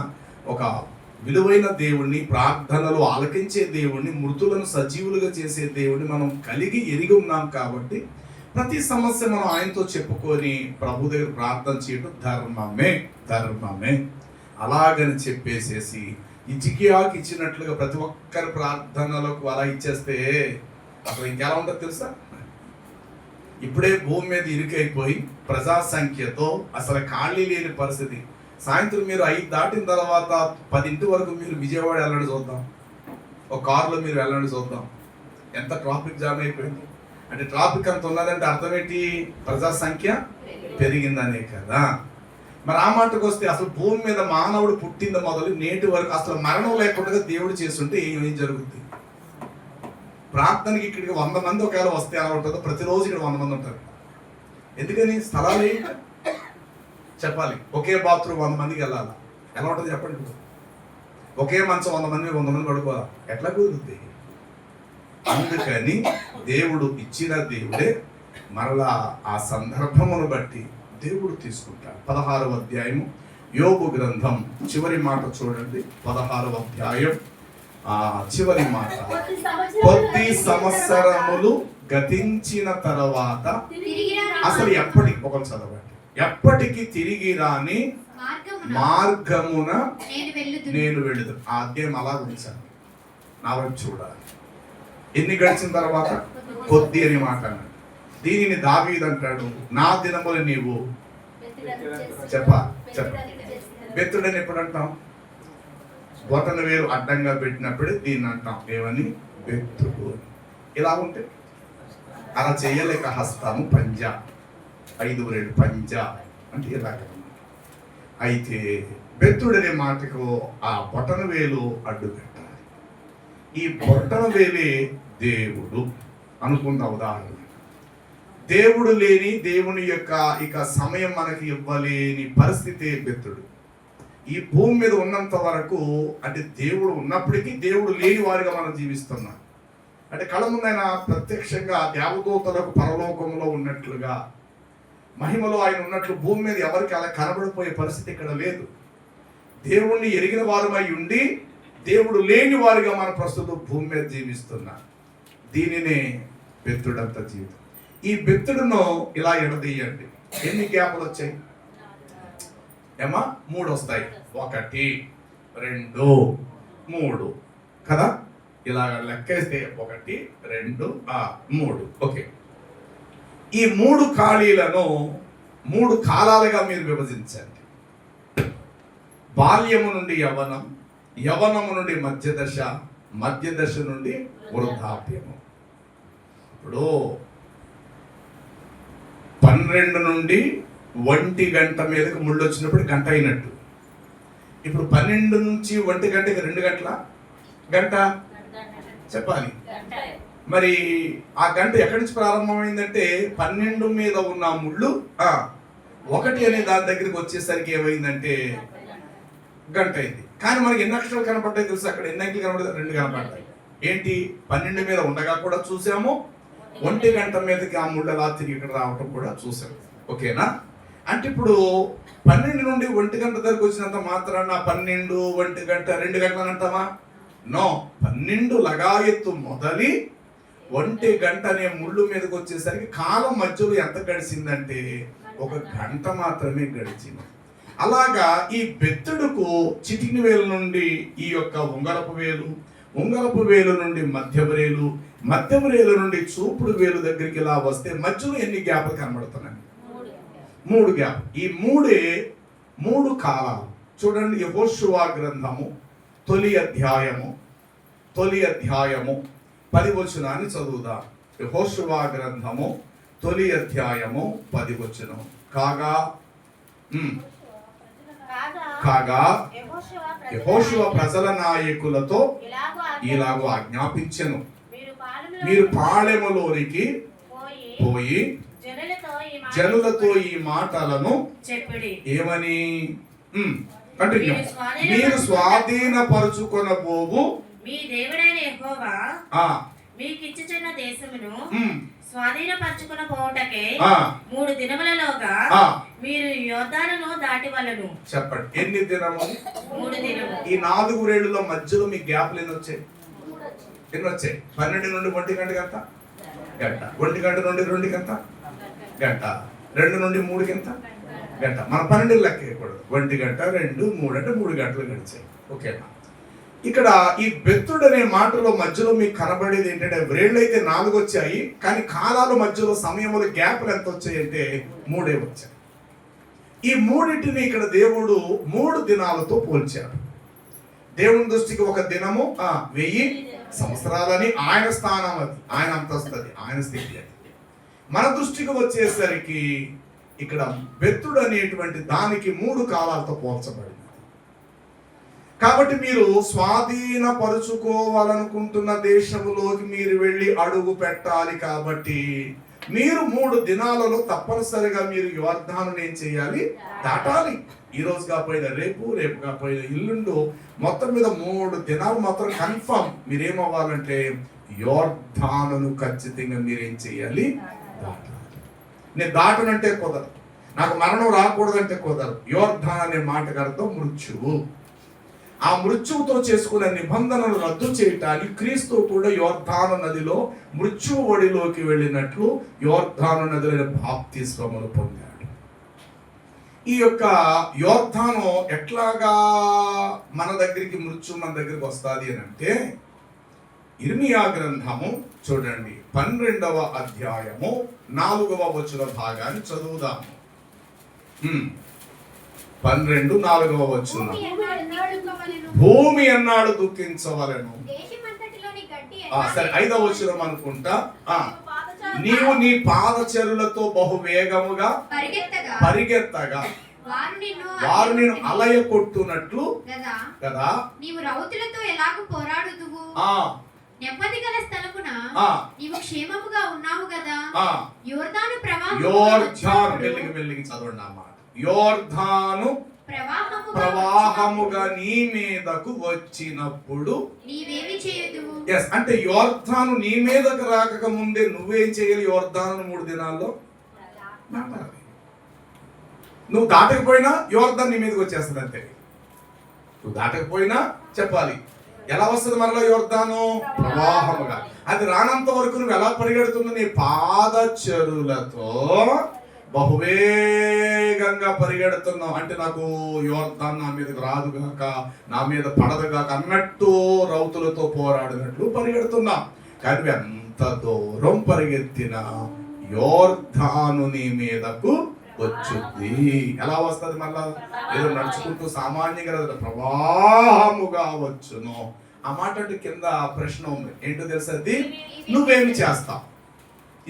ఒక విలువైన దేవుణ్ణి, ప్రార్థనలు ఆలకించే దేవుణ్ణి, మృతులను సజీవులుగా చేసే దేవుణ్ణి మనం కలిగి ఎరిగి ఉన్నాం కాబట్టి ప్రతి సమస్య మనం ఆయనతో చెప్పుకొని ప్రభు దగ్గర ప్రార్థన చేయడం ధర్మమే. అలాగని చెప్పేసేసి హిజ్కియాకి ఇచ్చినట్లుగా ప్రతి ఒక్కరి ప్రార్థనలకు అలా ఇచ్చేస్తే అసలు ఇంకెలా ఉంటుందో తెలుసా? ఇప్పుడే భూమి మీద ఇరుకైపోయి ప్రజా సంఖ్యతో అసలు ఖాళీ లేని పరిస్థితి. సాయంత్రం మీరు 5 దాటిన తర్వాత 10 వరకు మీరు విజయవాడ వెళ్ళండి చూద్దాం, ఒక కారులో మీరు వెళ్ళండి చూద్దాం, ఎంత ట్రాఫిక్ జామ్ అయిపోయింది. అంటే ట్రాఫిక్ అంత ఉన్నదంటే అర్థం ఏంటి? ప్రజా సంఖ్య పెరిగిందనే కదా. మరి ఆ మాటకు వస్తే అసలు భూమి మీద మానవుడు పుట్టింది మొదలు నేటి వరకు అసలు మరణం లేకుండా దేవుడు చేస్తుంటే ఏం జరుగుతుంది? ప్రార్థనకి ఇక్కడికి 100 మంది ఒకవేళ వస్తే ఎలా ఉంటుందో, ప్రతిరోజు ఇక్కడ 100 మంది ఉంటారు. ఎందుకని? స్థలాలు ఏంటి చెప్పాలి. ఒకే బాత్రూమ్ 100 మందికి వెళ్ళాలి, ఎలా ఉంటుంది చెప్పండి? ఒకే మంచం 100 మంది పడుకోవాలి, ఎట్లా కుదురుతుంది? అందుకని దేవుడు ఇచ్చిన దేవుడే మరలా ఆ సందర్భమును బట్టి దేవుడు తీసుకుంటాడు. 16వ అధ్యాయము యోబు గ్రంథం చివరి మాట చూడండి. 16వ అధ్యాయం చివరి మాట, కొద్ది సంవత్సరములు గతించిన తర్వాత అసలు ఎప్పటికి ఒకరు చదవండి, ఎప్పటికి తిరిగి రాని మార్గమున నేను వెళ్ళదు. ఆ అధ్యాయం అలా ఉంచాను, నా వైపు చూడాలి. ఎన్ని గడిచిన తర్వాత? కొద్ది అని మాట అన్నాడు. దీనిని దావీదు అంటాడు, నా దినములు నీవు చెప్ప బెత్తుడని ఎప్పుడు అంటాం? బొటన వేలు అడ్డంగా పెట్టినప్పుడే దీన్ని అంటాం, ఏమని? బెత్తుడు. ఇలా ఉంటే అలా చేయలేక హస్తాము పంజా, 5 వేలు పంజా అంటే ఇలాగ. అయితే బెత్తుడనే మాటకు ఆ బొటన వేలు అడ్డు పెట్టాలి. ఈ బొటన వేలే దేవుడు అనుకున్న ఉదాహరణ. దేవుడు లేని, దేవుని యొక్క ఇక సమయం మనకి ఇవ్వలేని పరిస్థితి బెత్తుడు. ఈ భూమి మీద ఉన్నంత వరకు, అంటే దేవుడు ఉన్నప్పటికీ దేవుడు లేని వారిగా మనం జీవిస్తున్నాం. అంటే కళ్ళ ముందైనా ప్రత్యక్షంగా దేవదూతలకు పరలోకంలో ఉన్నట్లుగా మహిమలో ఆయన ఉన్నట్లు భూమి మీద ఎవరికి అలా కనబడిపోయే పరిస్థితి ఇక్కడ లేదు. దేవుణ్ణి ఎరిగిన వారమై ఉండి దేవుడు లేని వారిగా మన ప్రస్తుతం భూమి మీద జీవిస్తున్నారు. దీనినే బెత్తుడంత జీవితం. ఈ బెత్తుడును ఇలా ఎడదీయండి. ఎన్ని గ్యాపులు వచ్చాయి ఏమా? 3 వస్తాయి. 1 2 3 కదా. ఇలాగ లెక్కేస్తే 1 2 3. ఓకే, ఈ 3 ఖాళీలను 3 కాలాలుగా మీరు విభజించండి. బాల్యము నుండి యవ్వనం, యవ్వనము నుండి మధ్యదశ, మధ్యదశ నుండి వృద్ధాప్యము. ఇప్పుడు 12 నుండి 1 గంట మీదకి ముళ్ళు వచ్చినప్పుడు గంట అయినట్టు. ఇప్పుడు 12 నుంచి 1 గంటకి 2 గంటల గంట చెప్పాలి. మరి ఆ గంట ఎక్కడి నుంచి ప్రారంభమైందంటే 12 మీద ఉన్న ముళ్ళు 1 అనే దాని దగ్గరికి వచ్చేసరికి ఏమైందంటే గంట అయింది. కానీ మనకి ఎన్ని అక్షరాలు కనపడ్డాయి తెలుసు? అక్కడ ఎన్ని అంకెలు కనపడతాయి? 2 కనపడ్డాయి. ఏంటి? 12 మీద ఉండగా కూడా చూసాము, 1 గంట మీదకి ఆ ముళ్ళు అలా తిరిగి ఇక్కడ రావటం కూడా చూసాము. ఓకేనా? అంటే ఇప్పుడు 12 నుండి 1 గంట దగ్గరకు వచ్చినంత మాత్రాన 12 1 గంట 2 గంటలు అంటామా? నో. 12 లగాయత్తు మొదలి 1 గంట అనే ముళ్ళు మీదకి వచ్చేసరికి కాలం మధ్యలో ఎంత గడిచిందంటే 1 గంట మాత్రమే గడిచింది. అలాగా ఈ బెత్తుడుకు చిటికిన వేలు నుండి ఈ యొక్క ఉంగరపు వేలు, ఉంగరపు వేలు నుండి మధ్యవ్రేలు, మధ్యవ్రేలు నుండి చూపుడు వేలు దగ్గరికి ఇలా వస్తే మధ్యలో ఎన్ని గ్యాప్లు కనబడుతున్నాయి? 3 గ్యాప్. ఈ 3 కాలాలు చూడండి. యెహోషువ గ్రంథము తొలి అధ్యాయము 10 వచనాన్ని చదువుదాం. యెహోషువ గ్రంథము తొలి అధ్యాయము 10 వచనం. కాగా యెహోషువ ప్రజల నాయకులతో ఇలాగూ ఆజ్ఞాపించెను, మీరు పాళెములోనికి పోయి జనులతో ఈ మాటలను ఏమని కంటిన్యూ. మీరు స్వాధీనపరుచుకొనబోవు మీ దేవుడైన యెహోవా మీకు ఇచ్చుచున్న దేశమును స్వాధీనపరచుకున్న పోవటకే 3 దినములలోగా మీరు యోర్దానును దాటివలను. చెప్పండి, ఎన్ని దినము? 3 దినములు. ఈ 4 రేళ్ల మధ్యలో మీ గ్యాప్లు ఎన్ని వచ్చాయి? 12 నుండి 1 గంటకి ఎంత గంట, 1 గంట నుండి 2 గంట గంట, 2 నుండి 3 ఎంత గంట. మన 12 లెక్క వేయకూడదు. 1 గంట 2 3 అంటే 3 గంటలు గడిచాయి. ఓకేనా? ఇక్కడ ఈ బెత్తుడు అనే మాటలో మధ్యలో మీకు కనబడేది ఏంటంటే వ్రేళ్ళు అయితే 4 వచ్చాయి, కానీ కాలాల మధ్యలో సమయములు గ్యాప్లు ఎంత వచ్చాయి అంటే 3 వచ్చాయి. ఈ 3టిని ఇక్కడ దేవుడు 3 దినాలతో పోల్చాడు. దేవుని దృష్టికి 1 దినము 1000 సంవత్సరాలని ఆయన స్థానం, అది ఆయన అంతస్తుంది, ఆయన స్థితి. అది మన దృష్టికి వచ్చేసరికి ఇక్కడ బెత్తుడు అనేటువంటి దానికి 3 కాలాలతో పోల్చబడింది. కాబట్టి మీరు స్వాధీనపరుచుకోవాలనుకుంటున్న దేశంలోకి మీరు వెళ్ళి అడుగు పెట్టాలి. కాబట్టి మీరు 3 దినాలలో తప్పనిసరిగా మీరు యోర్దాను ఏం చేయాలి? దాటాలి. ఈ రోజు కాకపోయినా రేపు, రేపు కాకపోయినా ఎల్లుండు, మొత్తం మీద 3 దినాలు మాత్రం కన్ఫర్మ్ మీరేమవ్వాలంటే యోర్దానును ఖచ్చితంగా మీరేం చేయాలి? దాటాలి. నేను దాటనంటే కుదరదు, నాకు మరణం రాకూడదంటే కుదరదు. యోర్దాన్ అనే మాటకు అర్థం మృత్యువు. ఆ మృత్యువుతో చేసుకునే నిబంధనలు రద్దు చేయటానికి క్రీస్తు కూడా యోర్దాను నదిలో మృత్యువు ఒడిలోకి వెళ్ళినట్లు యోర్దాను నదిలో బాప్తిస్మమును పొందాడు. ఈ యొక్క యోర్దాను ఎట్లాగా మన దగ్గరికి మృత్యువు మన దగ్గరికి వస్తుంది అని అంటే, ఇర్మియా గ్రంథము చూడండి 12వ అధ్యాయము 4వ వచన భాగాన్ని చదువుదాము. 12:4 వచనం. భూమి అన్నాడు దుఃఖించవలెను. సరే 5వ వచనం అనుకుంటా. నీవు నీ పాదచరులతో బహు వేగముగా పరిగెత్తగా వారు నిన్ను అలయ కొట్టునట్లు కదా. నీవు రౌతులతో ఎలాగూ పోరాడుదువు. నెమ్మది గల స్థలమున నీవు క్షేమముగా ఉన్నావు కదా. యోర్దాను మెల్లిగి చదవండి ఆ మాట. యోర్దాను ప్రవాహముగా నీ మీదకు వచ్చినప్పుడు నీవేమి చేయదువు. అంటే యోర్దాను నీ మీదకు రాక ముందే నువ్వేం చేయాలి? యోర్దాను 3 దినాల్లో దాటాలి. నువ్వు దాటకపోయినా యోర్దాన్ నీ మీదకి వచ్చేస్తుంది అంతే. నువ్వు దాటకపోయినా చెప్పాలి. ఎలా వస్తుంది మరలా యోర్దాను? ప్రవాహముగా. అది రానంత వరకు నువ్వు ఎలా పరిగెడుతున్నావు? నీ పాదచరులతో బహువేగంగా పరిగెడుతున్నావు. అంటే నాకు యోర్దాన్ నా మీదకి రాదుగాక, నా మీద పడదుగాక అన్నట్టు రౌతులతో పోరాడినట్లు పరిగెడుతున్నావు. కానీ ఎంత దూరం పరిగెత్తినా యోర్దాను నీ మీదకు వచ్చుద్ది. ఎలా వస్తుంది మళ్ళా? ఏదో నడుచుకుంటూ సామాన్యంగా ప్రవాహముగా వచ్చును. ఆ మాట అంటే కింద ప్రశ్న ఉంది, ఏంటో తెలుసా? అది నువ్వేమి చేస్తావు?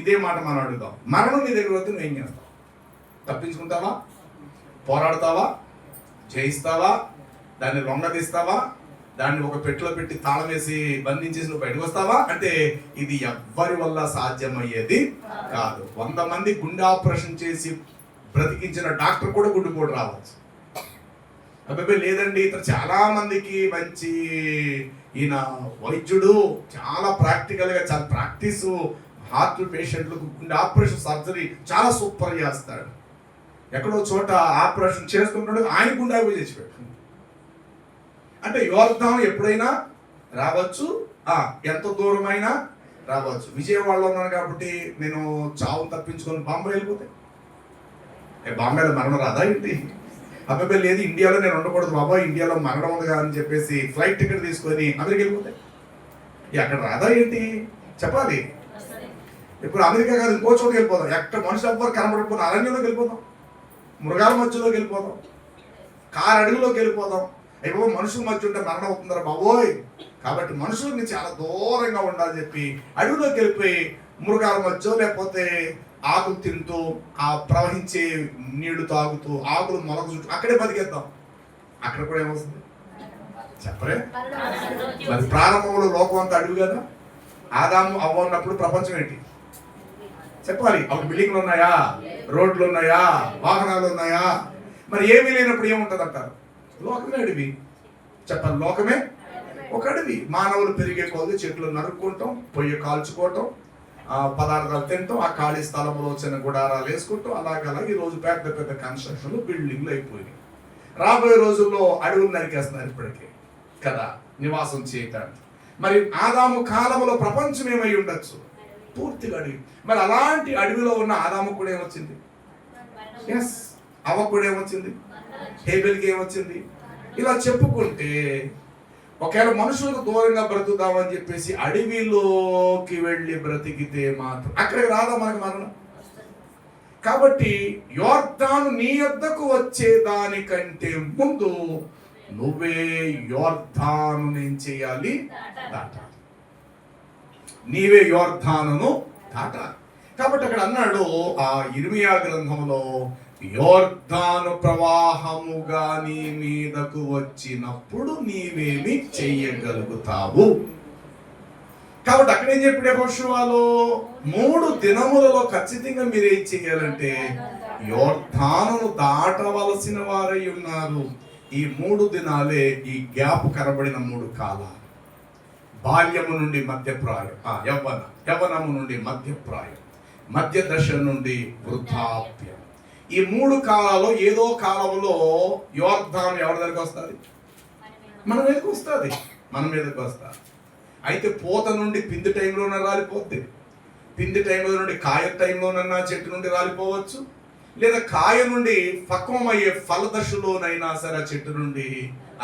ఇదే మాట మనం అడుగుదాం. మరణం నీ దగ్గర వస్తే నువ్వేం చేస్తావు? తప్పించుకుంటావా? పోరాడతావా? జయిస్తావా? దాన్ని లొంగదీస్తావా? దాన్ని ఒక పెట్టెలో పెట్టి తాళం వేసి బంధించేసి నువ్వు బయటకు వస్తావా? అంటే ఇది ఎవ్వరి వల్ల సాధ్యమయ్యేది కాదు. 100 మంది గుండె ఆపరేషన్ చేసి బ్రతికించిన డాక్టర్ కూడా గుండెపోటు రావచ్చు. అబ్బాయి లేదండి, ఇతను చాలా మందికి మంచి ఈయన వైద్యుడు, చాలా ప్రాక్టికల్ గా, చాలా ప్రాక్టీస్, హార్ట్ పేషెంట్లకు గుండె ఆపరేషన్ సర్జరీ చాలా సూపర్ చేస్తాడు. ఎక్కడో చోట ఆపరేషన్ చేసుకుంటాడు, ఆయన గుండె పోయి చచ్చిపోయాడు. అంటే యోర్దాను ఎప్పుడైనా రావచ్చు, ఎంత దూరమైనా రావచ్చు. విజయవాడలో ఉన్నాను కాబట్టి నేను చావును తప్పించుకొని బాంబే వెళ్ళిపోతే బాంబేలో మరణం రాదా ఏంటి? అబ్బాయి లేదు, ఇండియాలో నేను ఉండకూడదు బాబా, ఇండియాలో మరణం ఉంది అని చెప్పేసి ఫ్లైట్ టికెట్ తీసుకొని అమెరికా వెళ్ళిపోతే అక్కడ రాదా ఏంటి? చెప్పాలి. ఇప్పుడు అమెరికా కాదు, ఇంకో చోటుకి వెళ్ళిపోదాం. ఎక్కడ మనుషులు ఎవ్వరు కనబడిపోయిన అరణ్యంలోకి వెళ్ళిపోదాం, మృగాల మధ్యలోకి వెళ్ళిపోదాం, కారు అడుగులోకి వెళ్ళిపోదాం. అయిపో మనుషుల మధ్య ఉంటే మరణం అవుతుందరా బాబోయ్. కాబట్టి మనుషులకి చాలా దూరంగా ఉండాలని చెప్పి అడవిలోకి వెళ్ళిపోయి మృగాల మధ్య లేకపోతే ఆకులు తింటూ, ఆ ప్రవహించే నీళ్లు తాగుతూ, ఆకులు మొలక చుట్టూ అక్కడే బతికేద్దాం. అక్కడ కూడా ఏమవుతుంది చెప్పరే? మరి ప్రారంభంలో లోకం అంతా అడవి కదా. ఆదాము అవ్వ ఉన్నప్పుడు ప్రపంచం ఏంటి చెప్పాలి? అప్పుడు బిల్డింగ్లు ఉన్నాయా? రోడ్లు ఉన్నాయా? వాహనాలు ఉన్నాయా? మరి ఏమీ లేనప్పుడు ఏముంటది అంటారు? లోకమే అడవి. చెప్పాలి, లోకమే ఒక అడవి. మానవులు పెరిగే కొద్ది చెట్లు నరుక్కుంటాం, పొయ్యి కాల్చుకోవటం, పదార్థాలు తింటాం, ఆ ఖాళీ స్థలంలో చిన్న గుడారాలు వేసుకుంటాం. అలాగే ఈ రోజు పెద్ద పెద్ద కన్స్ట్రక్షన్లు, బిల్డింగ్లు అయిపోయినాయి. రాబోయే రోజుల్లో అడవులు నరికేస్తున్నారు ఇప్పటికే కదా నివాసం చేయటానికి. మరి ఆదాము కాలంలో ప్రపంచం ఏమై ఉండొచ్చు? పూర్తిగా అడవి. మరి అలాంటి అడవిలో ఉన్న ఆదాము కూడా ఏమొచ్చింది? ఎస్, అవ్వ కూడా ఏమొచ్చింది? హేబెల్కి ఏమొచ్చింది? ఇలా చెప్పుకుంటే ఒకవేళ మనుషులకు దూరంగా బ్రతుకుదామని చెప్పేసి అడవిలోకి వెళ్ళి బ్రతికితే మాత్రం అక్కడికి రాదా మనకు మరణం? కాబట్టి యోర్దాను నీ యొద్దకు వచ్చేదానికంటే ముందు నువ్వే యోర్దాను ఏం చేయాలి? దాటాలి. నీవే యోర్దానును దాటాలి. కాబట్టి అక్కడ అన్నాడు ఆ ఇర్మియా గ్రంథంలో, యోర్దాను ప్రవాహముగా నీ మీదకు వచ్చినప్పుడు నీవేమి చెయ్యగలుగుతావు? కాబట్టి అక్కడ ఏం చెప్పాడు యెహోషువలో? 3 దినములలో ఖచ్చితంగా మీరు ఏం చెయ్యాలంటే యోర్దానును దాటవలసిన వారై ఉన్నారు. ఈ 3 దినాలే ఈ గ్యాప్ కనబడిన 3 కాలాలు. బాల్యము నుండి మధ్యప్రాయం, యవ్వనము నుండి మధ్యప్రాయం, మధ్య దశ నుండి వృద్ధాప్యం. ఈ 3 కాలాల్లో ఏదో కాలంలో యోర్దాను ఎవరి దగ్గరికి వస్తుంది? మన మీదకి వస్తుంది, మన మీదకి వస్తుంది. అయితే పూత నుండి పిండి టైంలోనే రాలిపోద్ది, పిండి టైంలో నుండి కాయ టైంలోనన్నా చెట్టు నుండి రాలిపోవచ్చు, లేదా కాయ నుండి పక్వం అయ్యే ఫల దశలోనైనా సరే చెట్టు నుండి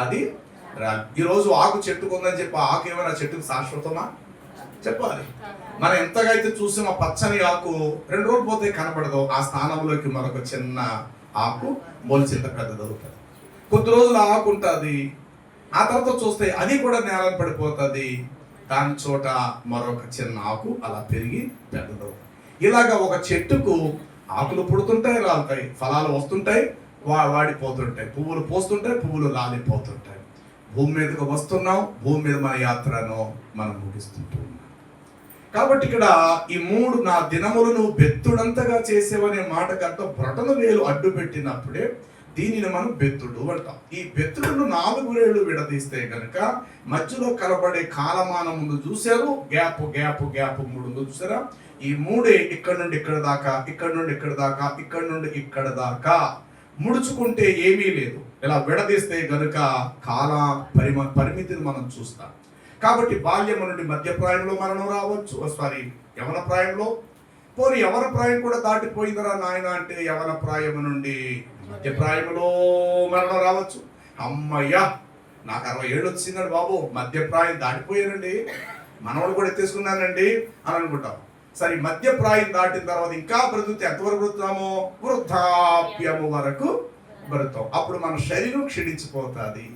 అది రాలి. ఈరోజు ఆకు చెట్టుకుందని చెప్పి ఆకు ఏమైనా చెట్టుకు శాశ్వతమా? చెప్పాలి. మనం ఎంతగా అయితే చూసాం ఆ పచ్చని ఆకు 2 రోజులు పోతే కనపడదు, ఆ స్థానంలోకి మరొక చిన్న ఆకు మొలిచింత పెద్దదవుతుంది. కొద్ది రోజులు ఆకు ఉంటుంది, ఆ తర్వాత చూస్తే అది కూడా నేలను పడిపోతుంది, దాని చోట మరొక చిన్న ఆకు అలా పెరిగి పెద్దదవుతుంది. ఇలాగా ఒక చెట్టుకు ఆకులు పుడుతుంటాయి, రాలుతాయి, ఫలాలు వస్తుంటాయి, వాడిపోతుంటాయి, పువ్వులు పోస్తుంటాయి, పువ్వులు రాలిపోతుంటాయి. భూమి మీదకు వస్తున్నాం, భూమి మీద మన యాత్రను మనం ముగిస్తుంటున్నాం. కాబట్టి ఇక్కడ ఈ 3 నా దినములు నువ్వు బెత్తుడంతగా చేసేవనే మాటకు అర్థం బ్రొటన వేలు అడ్డు పెట్టినప్పుడే దీనిని మనం బెత్తుడు అంటాం. ఈ బెత్తుడును 4 వేళ్ళు విడదీస్తే కనుక మధ్యలో కలబడే కాలమానం ముందు చూశారు, గ్యాప్ 3 ఉందో చూసారా? ఈ 3 ఇక్కడ నుండి ఇక్కడ దాకా, ఇక్కడ నుండి ఇక్కడ దాకా, ఇక్కడ నుండి ఇక్కడ దాకా ముడుచుకుంటే ఏమీ లేదు, ఇలా విడదీస్తే గనుక కాల పరిమితిని మనం చూస్తాం. కాబట్టి బాల్యము నుండి మధ్యప్రాయంలో మరణం రావచ్చు, యవన ప్రాయంలో, పోనీ యవన ప్రాయం కూడా దాటిపోయిందరా నాయన అంటే యవన ప్రాయము నుండి మధ్యప్రాయంలో మరణం రావచ్చు. అమ్మయ్యా నాకు 60 ఏళ్ళు వచ్చిందండి బాబు, మధ్యప్రాయం దాటిపోయానండి, మనవాడు కూడా ఎత్తేసుకున్నానండి అని అనుకుంటాం. సరే, మధ్యప్రాయం దాటిన తర్వాత ఇంకా బ్రతుకుతే ఎంతవరకు బ్రతుకుతామో, వృద్ధాప్యము వరకు బ్రతుకుతాం. అప్పుడు మన శరీరం క్షీణించిపోతుంది,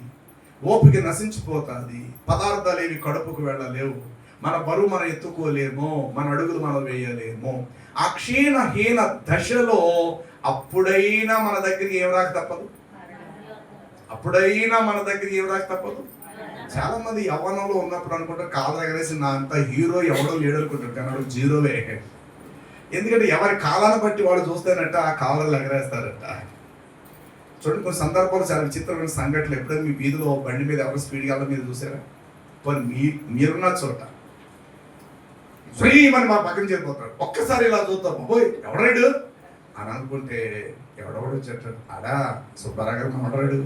ఓపిక నశించిపోతుంది, పదార్థాలు ఏవి కడుపుకు వెళ్ళలేవు, మన బరువు మనం ఎత్తుకోలేము, మన అడుగులు మనం వేయలేము. ఆ క్షీణహీన దశలో అప్పుడైనా మన దగ్గరికి ఏం రాక తప్పదు, చాలా మంది యవ్వనంలో ఉన్నప్పుడు అనుకుంటారు కాలు ఎగరేసి నా అంత హీరో ఎవడో లేడు అనుకుంటారు, కానీ వాడు జీరోవే. ఎందుకంటే ఎవరి కాలాన్ని బట్టి వాడు చూస్తేనట్ట ఆ కాలాలు ఎగరేస్తారట. చూడండి, కొన్ని సందర్భాలు చాలా విచిత్రమైన సంఘటనలు. ఎప్పుడైనా మీ వీధిలో బండి మీద ఎవరు స్పీడ్గా వెళ్ళడం మీరు చూసారా? పోనీ మీరున్న చోట ఫ్రీ అని మా పక్కన చేరిపోతాడు, ఒక్కసారి ఇలా చూస్తాం, పోయి ఎవడాడు అని అనుకుంటే ఎవడెవడు చెట్టాడు, అడా సుబ్బారావు గారు మనవడాడు,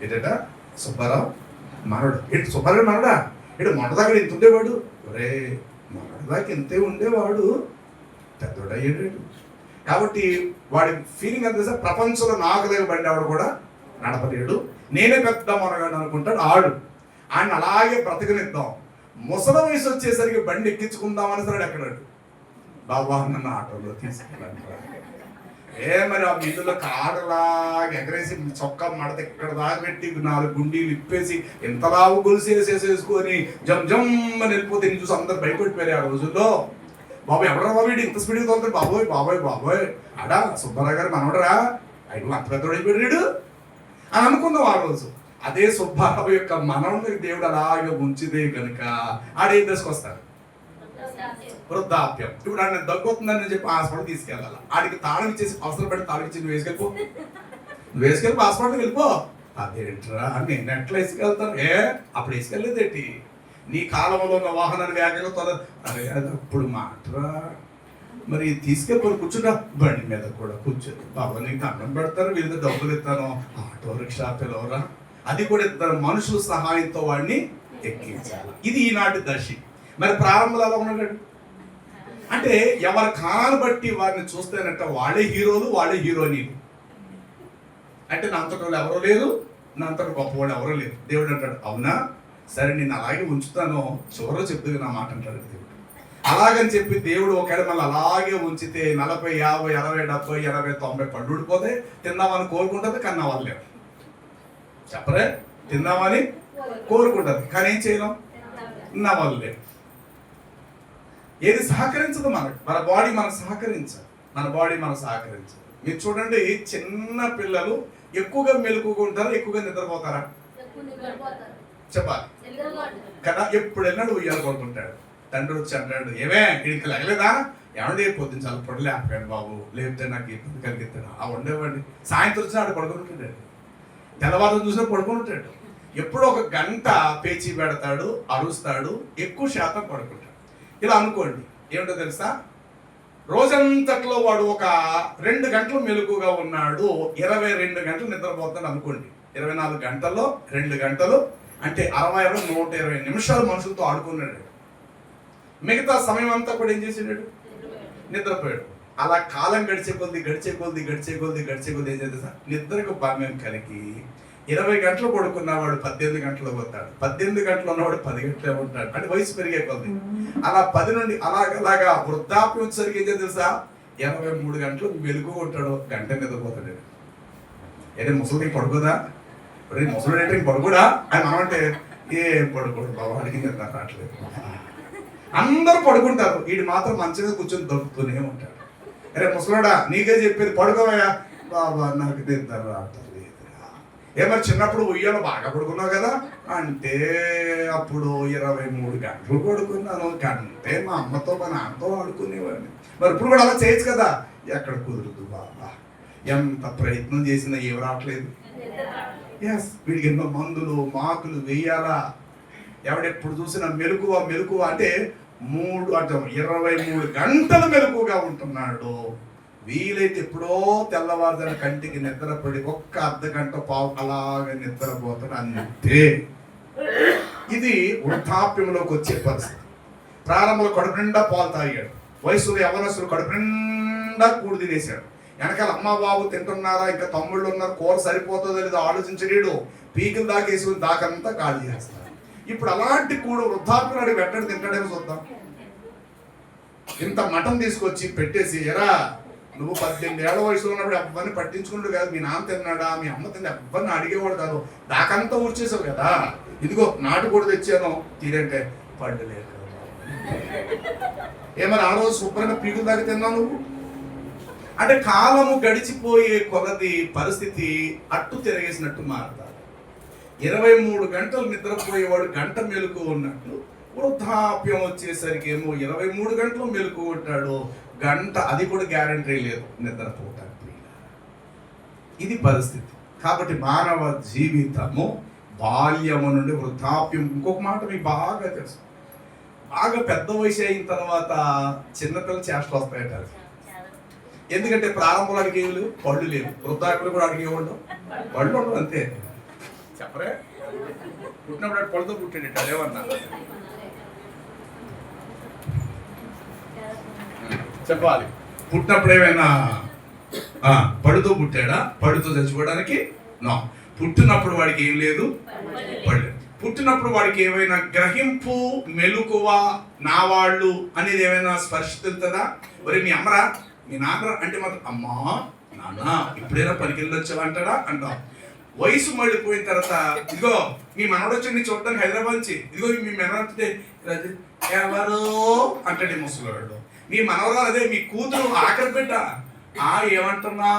ఏంటట సుబ్బారావు మనవడు, ఏంటి సుబ్బారావు మనవడా, ఇటు మొదదాకా ఇంత ఉండేవాడు, ఒరే మొదదాకా ఇంతే ఉండేవాడు పెద్దోడయ్యాడు. కాబట్టి వాడి ఫీలింగ్ అంత ప్రపంచంలో నాకు లేని బండి ఆవిడ కూడా నడపలేడు, నేనే పెద్ద మనగాడు అనుకుంటాడు ఆడు. ఆయన అలాగే బ్రతకనిద్దాం, ముసలి వయసు వచ్చేసరికి బండి ఎక్కించుకుందామని సరే ఎక్కడాడు, బాబా నన్ను ఆటోలో తీసుకెళ్ళాడు. మరి ఆ వీధుల్లో కాడలాగా ఎగరేసి చొక్కా మడత ఇక్కడ దాకా పెట్టి 4 గుండీలు ఇప్పేసి ఎంతలావు గొలుసేసేసుకొని జమ్ అని వెళ్ళిపోతే నేను చూసి అందరు భయపడిపోయారు ఆ రోజుల్లో. బాబు ఎవడరా బాబు ఇంత స్పీడ్గా తోలుతాడు, బాబోయ్ అడా సుబ్బారావు గారు మనవడరా, అయ్యో అంత పెద్దోడైపోయాడు అని అనుకున్నాం ఆ రోజు. అదే సుబ్బారావు యొక్క మనవడిని దేవుడు అలాగే ఉంచితే కనుక ఆడేం తీసుకొస్తాడు, వృద్ధాప్యం. ఇప్పుడు ఆయన దగ్గుతుందని చెప్పి హాస్పిటల్ తీసుకెళ్ళాలి, ఆడికి తాళం ఇచ్చేసి అవసరం పెట్టి తాళం ఇచ్చి నువ్వు వేసుకెళ్ళి హాస్పిటల్కి వెళ్ళిపో. అదేంట్రా నేను ఎట్లా వేసుకెళ్తాను, అప్పుడు వేసుకెళ్ళేదేంటి, నీ కాలంలో ఉన్న వాహనాన్ని వేగంగా అరే అది అప్పుడు మాట్రా, మరి తీసుకెళ్ళి కూర్చుంటా, బండి మీద కూడా కూర్చోదు, బాబా నీకు అన్నం పెడతారు, వీళ్ళతో డబ్బులు ఇస్తాను, ఆటో రిక్షా పిలవరా, అది కూడా ఇద్దరు మనుషుల సహాయంతో వాడిని ఎక్కించాలి. ఇది ఈనాటి దశ. మరి ప్రారంభంలో ఎలా ఉన్నాడు అంటే ఎవరి కాలాన్ని బట్టి వారిని చూస్తేనట్ట వాళ్ళే హీరోలు, వాళ్ళే హీరోయిన్లు. అంటే నా అంతటి ఎవరో లేరు, నా అంతటి గొప్పవాడు ఎవరో లేరు. దేవుడు అంటాడు అవునా సరే నేను అలాగే ఉంచుతాను, చివరిలో చెప్తుంది నా మాట అంటాడు దేవుడు. అలాగని చెప్పి దేవుడు ఒకవేళ మళ్ళీ అలాగే ఉంచితే 40, 50, 60, 70, 80, 90 పళ్ళు ఊడిపోతే తిందామని కోరుకుంటుంది, కానీ నా వాళ్ళే చెప్పరే, తిందామని కోరుకుంటుంది కానీ ఏం చేయలేం, నా వాళ్ళే. ఏది సహకరించదు మనకు, మన బాడీ మనకు సహకరించదు. మీరు చూడండి, చిన్న పిల్లలు ఎక్కువగా మెలకుగా ఉంటారా, ఎక్కువగా నిద్రపోతారా చెప్పాలి కదా. ఎప్పుడు వెళ్ళినాడు ఉయ్యాలు పడుకుంటాడు, తండ్రి వచ్చి అంటాడు ఏమే ఇడికి లగలేదా, ఏమంటే పొద్దున్న చాలా పొడి లేకపోయాడు బాబు, లేకపోతే నాకు ఇబ్బంది కలిగిస్తాడు, ఆ ఉండేవాడిని. సాయంత్రం వచ్చిన ఆడు పడుకుంటుంటాడు, తెల్లవారు చూసినా పడుకుని ఉంటాడు. ఎప్పుడో 1 గంట పేచీ పెడతాడు, అరుస్తాడు, ఎక్కువ శాతం పడుకుంటాడు. ఇలా అనుకోండి, ఏమిటో తెలుసా, రోజంతట్లో వాడు ఒక 2 గంటలు మెలకుగా ఉన్నాడు, 22 గంటలు నిద్రపోతాడు అనుకోండి. 24 గంటల్లో 2 గంటలు అంటే 60, 120 నిమిషాలు మనుషులతో ఆడుకున్నాడు. మిగతా సమయం అంతా కూడా ఏం చేసాడు, నిద్రపోయాడు. అలా కాలం గడిచే కొద్ది ఏం చేద్దాం సార్, నిద్రకు భంగం కలిగి 20 గంటలు పడుకున్నవాడు 18 గంటలు పోతాడు, 18 గంటలు ఉన్నవాడు 10 గంటలే ఉంటాడు. అంటే వయసు పెరిగే కొద్ది అలా 10 నుండి అలాగా వృద్ధాప్యం వచ్చేసరికి ఏం తెలుసా, 23 గంటలు వెలుగు ఉంటాడు, గంట నిద్రపోతాడు. ఏదో ముసలికి పడుకోదా, ముసలి ఏంటి పడుకోడా అని మనమంటే ఏం పడుకోడు బాబు, అడిగి నిద్ర రావట్లేదు. అందరూ పడుకుంటారు, వీడు మాత్రం మంచిగా కూర్చొని దొరుకుతూనే ఉంటాడు. అరే ముసలాడా నీకే చెప్పేది పడుకోవయ్యా, బాబా నాకు నిద్ర రావట్లేదు. ఏమో చిన్నప్పుడు ఉయ్యాలో బాగా పడుకున్నావు కదా అంటే అప్పుడు 23 గంటలు పడుకున్నాను, గంటే మా అమ్మతో మా నాన్నతో ఆడుకునేవాడిని. మరి ఇప్పుడు కూడా అలా చేయొచ్చు కదా, ఎక్కడ కుదురుదు బాబా, ఎంత ప్రయత్నం చేసినా ఏం రావట్లేదు. ఎస్, వీడికి ఎన్నో మందులు మాకులు వేయాలా, ఎవడెప్పుడు చూసినా మెలకువ అంటే 23 గంటలు మెలకుగా ఉంటున్నాడు. వీలైతే ఎప్పుడో తెల్లవారుజాన కంటికి నిద్రపడి ఒక్క అర్ధ గంట పావు అలాగే నిద్రపోతాడు అంతే. ఇది వృద్ధాప్యంలోకి వచ్చే పరిస్థితి. ప్రారంభంలో కడుపు నిండా పాలు తాగాడు, వయసులో యవనస్తులు కడుపు నిండా కూడు తినేశాడు, వెనకాల అమ్మ బాబు తింటున్నారా, ఇంకా తమ్ముళ్ళు ఉన్నారు, కూర సరిపోతుందో లేదో ఆలోచించలేడు, పీకులు దాకేసుకుని దాకంతా ఖాళీ చేస్తాడు. ఇప్పుడు అలాంటి కూడు వృద్ధాప్యం అడిగి వెంటనే తింటాడేమో చూద్దాం. ఇంత మటన్ తీసుకొచ్చి పెట్టేసి, ఎరా నువ్వు 18 ఏళ్ల వయసులో ఉన్నప్పుడు ఎవ్వరిని పట్టించుకుంటాడు కాదు, మీ నాన్న తిన్నాడా మీ అమ్మ తిన్నా ఎవ్వరిని అడిగేవాడు కాదు, దాకంతా ఊడ్చేసావు కదా, ఇదిగో నాటుకోడి తెచ్చాను తీరంటే పళ్ళు లేదు. ఏమన్నా ఆ రోజు శుభ్రంగా పీకులు దాకా తిన్నావు నువ్వు? అంటే కాలము గడిచిపోయే కొలది పరిస్థితి అట్టు తిరగేసినట్టు మారుతారు. 23 గంటలు నిద్రపోయేవాడు గంట మెలకు ఉన్నట్లు వృద్ధాప్యం వచ్చేసరికి ఏమో 23 గంటలు మెలకు ఉంటాడు, గంట అది కూడా గ్యారంటీ లేదు నిద్రపోవటానికి. ఇది పరిస్థితి. కాబట్టి మానవ జీవితము బాల్యము నుండి వృద్ధాప్యం. ఇంకొక మాట మీకు బాగా తెలుసు, బాగా పెద్ద వయసు అయిన తర్వాత చిన్నపిల్లలు చేష్టలు వస్తాయంటారు. ఎందుకంటే ప్రారంభంలో అడిగేవాళ్ళు పళ్ళు లేవు, వృద్ధాప్యులు కూడా అడిగేవాళ్ళు పళ్ళు ఉండవు అంతే. చెప్పరే పుట్టినప్పుడు పళ్ళతో పుట్టాడు అదేమన్నా చెప్పాలి. పుట్టినప్పుడు ఏమైనా పళ్ళుతో పుట్టాడా? పళ్ళుతో చచ్చిపోవడానికి నో. పుట్టినప్పుడు వాడికి ఏం లేదు, పళ్ళు. పుట్టినప్పుడు వాడికి ఏమైనా గ్రహింపు, మెలకువ, నా వాళ్ళు అనేది ఏమైనా స్పర్శ తెలుతుందా? మరి మీ అమ్మరా మీ నాన్నరా అంటే మాత్రం అమ్మా నాన్న ఇప్పుడైనా పనికి వెళ్ళొచ్చావా అంటాడా? అంటాం. వయసు మళ్ళీపోయిన తర్వాత ఇదిగో మీ మనవడు వచ్చి నీ చూడడానికి హైదరాబాద్ నుంచి, ఇదిగో మీ మనవడే ఎవరు అంటాడు ముసలివాడు. మీ మనవరాలు అదే మీ కూతురు ఆఖరి బిడ్డ ఏమంటున్నా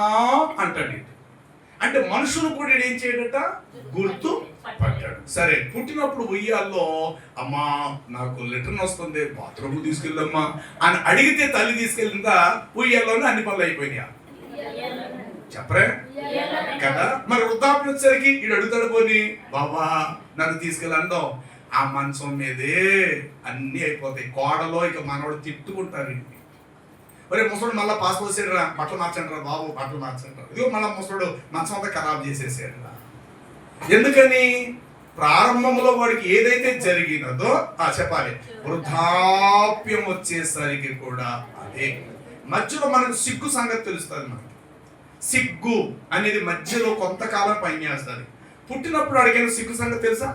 అంటాడు. అంటే మనుషులు కూడా ఏం చేయడట గుర్తు పట్టాడు. సరే పుట్టినప్పుడు ఉయ్యాల్లో అమ్మా నాకు లెటర్ వస్తుంది బాత్రూమ్ తీసుకెళ్ళమ్మా అని అడిగితే తల్లి తీసుకెళ్ళిందా? ఉయ్యాల్లోనే అన్ని పనులు అయిపోయినాయా? చెప్పరే కదా. మరి వృద్ధాప్యం వచ్చేసరికి ఈడు అడుగుతాడు, పోని బాబా నన్ను తీసుకెళ్ళందాం, ఆ మంచం మీదే అన్ని అయిపోతాయి. కోడలో ఇక మనవాడు తిట్టుకుంటారు. ఒరే ముసడు మళ్ళీ పాస్ పోసాడు రా, బట్టలు మార్చండి రా బాబు, బట్టలు మార్చండి రా. ఇదిగో మళ్ళీ ముసడు మంచం అంతా ఖరాబ్ చేసేసాడు రా. ఎందుకని? ప్రారంభంలో వాడికి ఏదైతే జరిగినదో చెప్పాలి, వృద్ధాప్యం వచ్చేసరికి కూడా అదే. మధ్యలో మనకు సిగ్గు సంగతి తెలుస్తుంది. మనకి సిగ్గు అనేది మధ్యలో కొంతకాలం పనిచేస్తుంది. పుట్టినప్పుడు అడిగిన సిగ్గు సంగతి తెలుసా?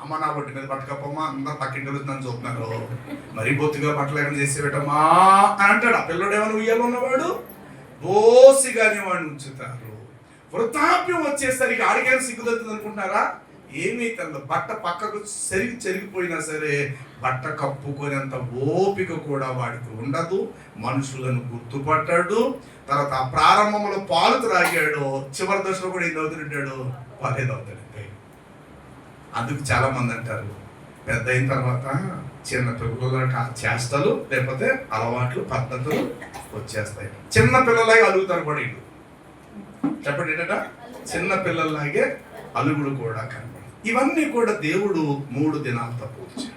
అమ్మ నా బొట్టి మీద పట్టుకపోమ్మా, అందరు పక్కింటి నన్ను చూస్తున్నారు, మరీ బొత్తుగా బట్టలు ఏమైనా చేసేటమ్మా అని అంటాడు. ఆ పిల్లడు ఏమైనా ఉయ్యాలో ఉన్నవాడు బోసిగానే వాడిని ఉంచుతారు. వృద్ధాప్యం వచ్చేసరికి ఆడికైనా సిగ్గు దొరుకుతుంది అనుకుంటున్నారా? ఏమీ తెలదు. బట్ట పక్కకు చెరిగిపోయినా సరే బట్ట కప్పుకునేంత ఓపిక కూడా వాడికి ఉండదు, మనుషులను గుర్తుపట్టాడు. తర్వాత ఆ ప్రారంభంలో పాలు త్రాగాడు, చివరి దశలో కూడా ఏం అవుతుంటాడు, పాలేది అవుతాడు. అందుకు చాలా మంది అంటారు పెద్ద అయిన తర్వాత చిన్న పిల్లల చేష్టలు లేకపోతే అలవాట్లు పద్ధతులు వచ్చేస్తాయి. చిన్న పిల్లలాగే అలుగుతారు కూడా ఇల్లు. చెప్పండి ఏంటంట, చిన్న పిల్లల్లాగే అలుగుడు కూడా కనబడదు. ఇవన్నీ కూడా దేవుడు 3 దినాలతో పూర్చాడు.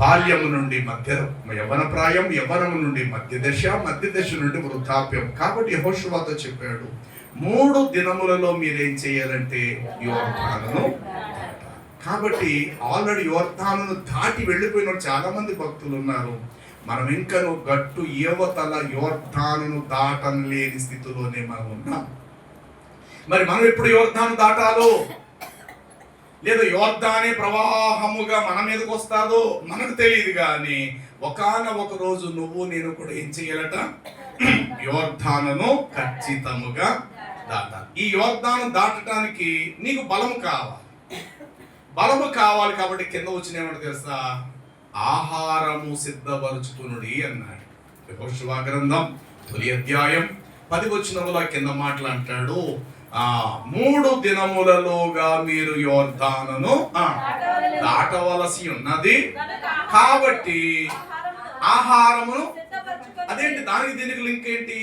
బాల్యము నుండి మధ్య యవ్వన ప్రాయం, యవ్వనము నుండి మధ్య దశ, మధ్య దశ నుండి వృద్ధాప్యం. కాబట్టి యెహోషువతో చెప్పాడు 3 దినములలో మీరేం చేయాలంటే యోర్దానును. కాబట్టి ఆల్రెడీ యోర్దానును దాటి వెళ్ళిపోయిన చాలా మంది భక్తులు ఉన్నారు. మనం ఇంకను గట్టు యువతల యోర్దానును దాటలేని స్థితిలోనే మనం ఉన్నాం. మరి మనం ఎప్పుడు యోర్దాను దాటాలో, లేదా యోర్దానే ప్రవాహముగా మన మీదకి వస్తాదో మనకు తెలియదు. కానీ ఒకానొక రోజు నువ్వు నేను కూడా ఏం చేయాలట, యోర్దానును ఖచ్చితముగా దాటాలి. ఈ యోర్దాను దాటడానికి నీకు బలము కావాలి. బలము కావాలి కాబట్టి కింద వచ్చిన ఏమంటే తెలుసా, ఆహారము సిద్ధపరుచుకునుడి అన్నాడు. యెహోషువ గ్రంథం 9వ అధ్యాయం 10వ వచనంలో కింద మాట్లాడతాడు, 3 దినములలోగా మీరు యోర్దానును దాటవలసి ఉన్నది కాబట్టి ఆహారమును. అదేంటి దానికి దీనికి లింక్ ఏంటి?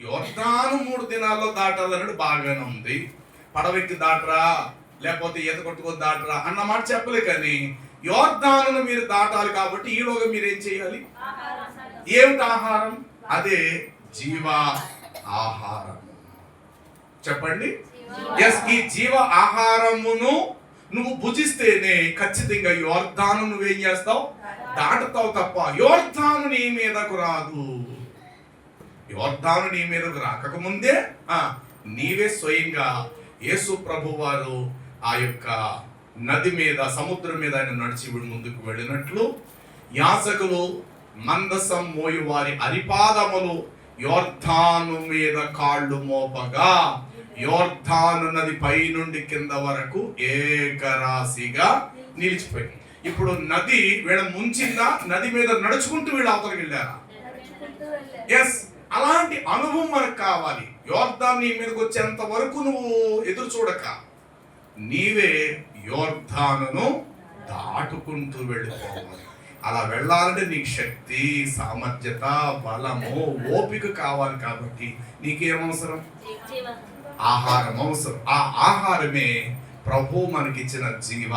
యోర్దాను 3 దినాల్లో దాటాలన్నాడు, బాగానే ఉంది. పడవెక్కి దాటరా లేకపోతే ఈత కొట్టుకొని దాటరా అన్న మాట చెప్పలే. కానీ యోర్దానును మీరు దాటాలి కాబట్టి ఈలోగా మీరు ఏం చేయాలి? ఏమిటి ఆహారం? అదే జీవ ఆహారం. చెప్పండి. ఎస్, ఈ జీవ ఆహారమును నువ్వు భుజిస్తేనే ఖచ్చితంగా యోర్దాను నువ్వేం చేస్తావు? దాటుతావు తప్ప యోర్దాను నీ మీదకు రాదు. యోర్దాను నీ మీదకు రాకముందే నీవే స్వయంగా యేసు ప్రభు వారు ఆ యొక్క నది మీద, సముద్రం మీద ఆయన నడిచి ముందుకు వెళ్ళినట్లు యాజకులు మందసం మోయి వారి అరిపాదములు యోర్దాను మీద కాళ్ళు మోపగా యోర్దాను నది పై నుండి కింద వరకు ఏకరాశిగా నిలిచిపోయింది. ఇప్పుడు నది వీళ్ళ ముంచిందా? నది మీద నడుచుకుంటూ వీళ్ళు అవతలకి వెళ్ళారా? ఎస్, అలాంటి అనుభవం మనకు కావాలి. యోర్దాను నీ మీదకి వచ్చేంత వరకు నువ్వు ఎదురు చూడక నీవే యోర్దానును దాటుకుంటూ వెళ్ళిపోవాలి. అలా వెళ్ళాలంటే నీకు శక్తి, సామర్థ్యత, బలము, ఓపిక కావాలి. కాబట్టి నీకేమవసరం? ఆహారం అవసరం. ఆ ఆహారమే ప్రభు మనకిచ్చిన జీవ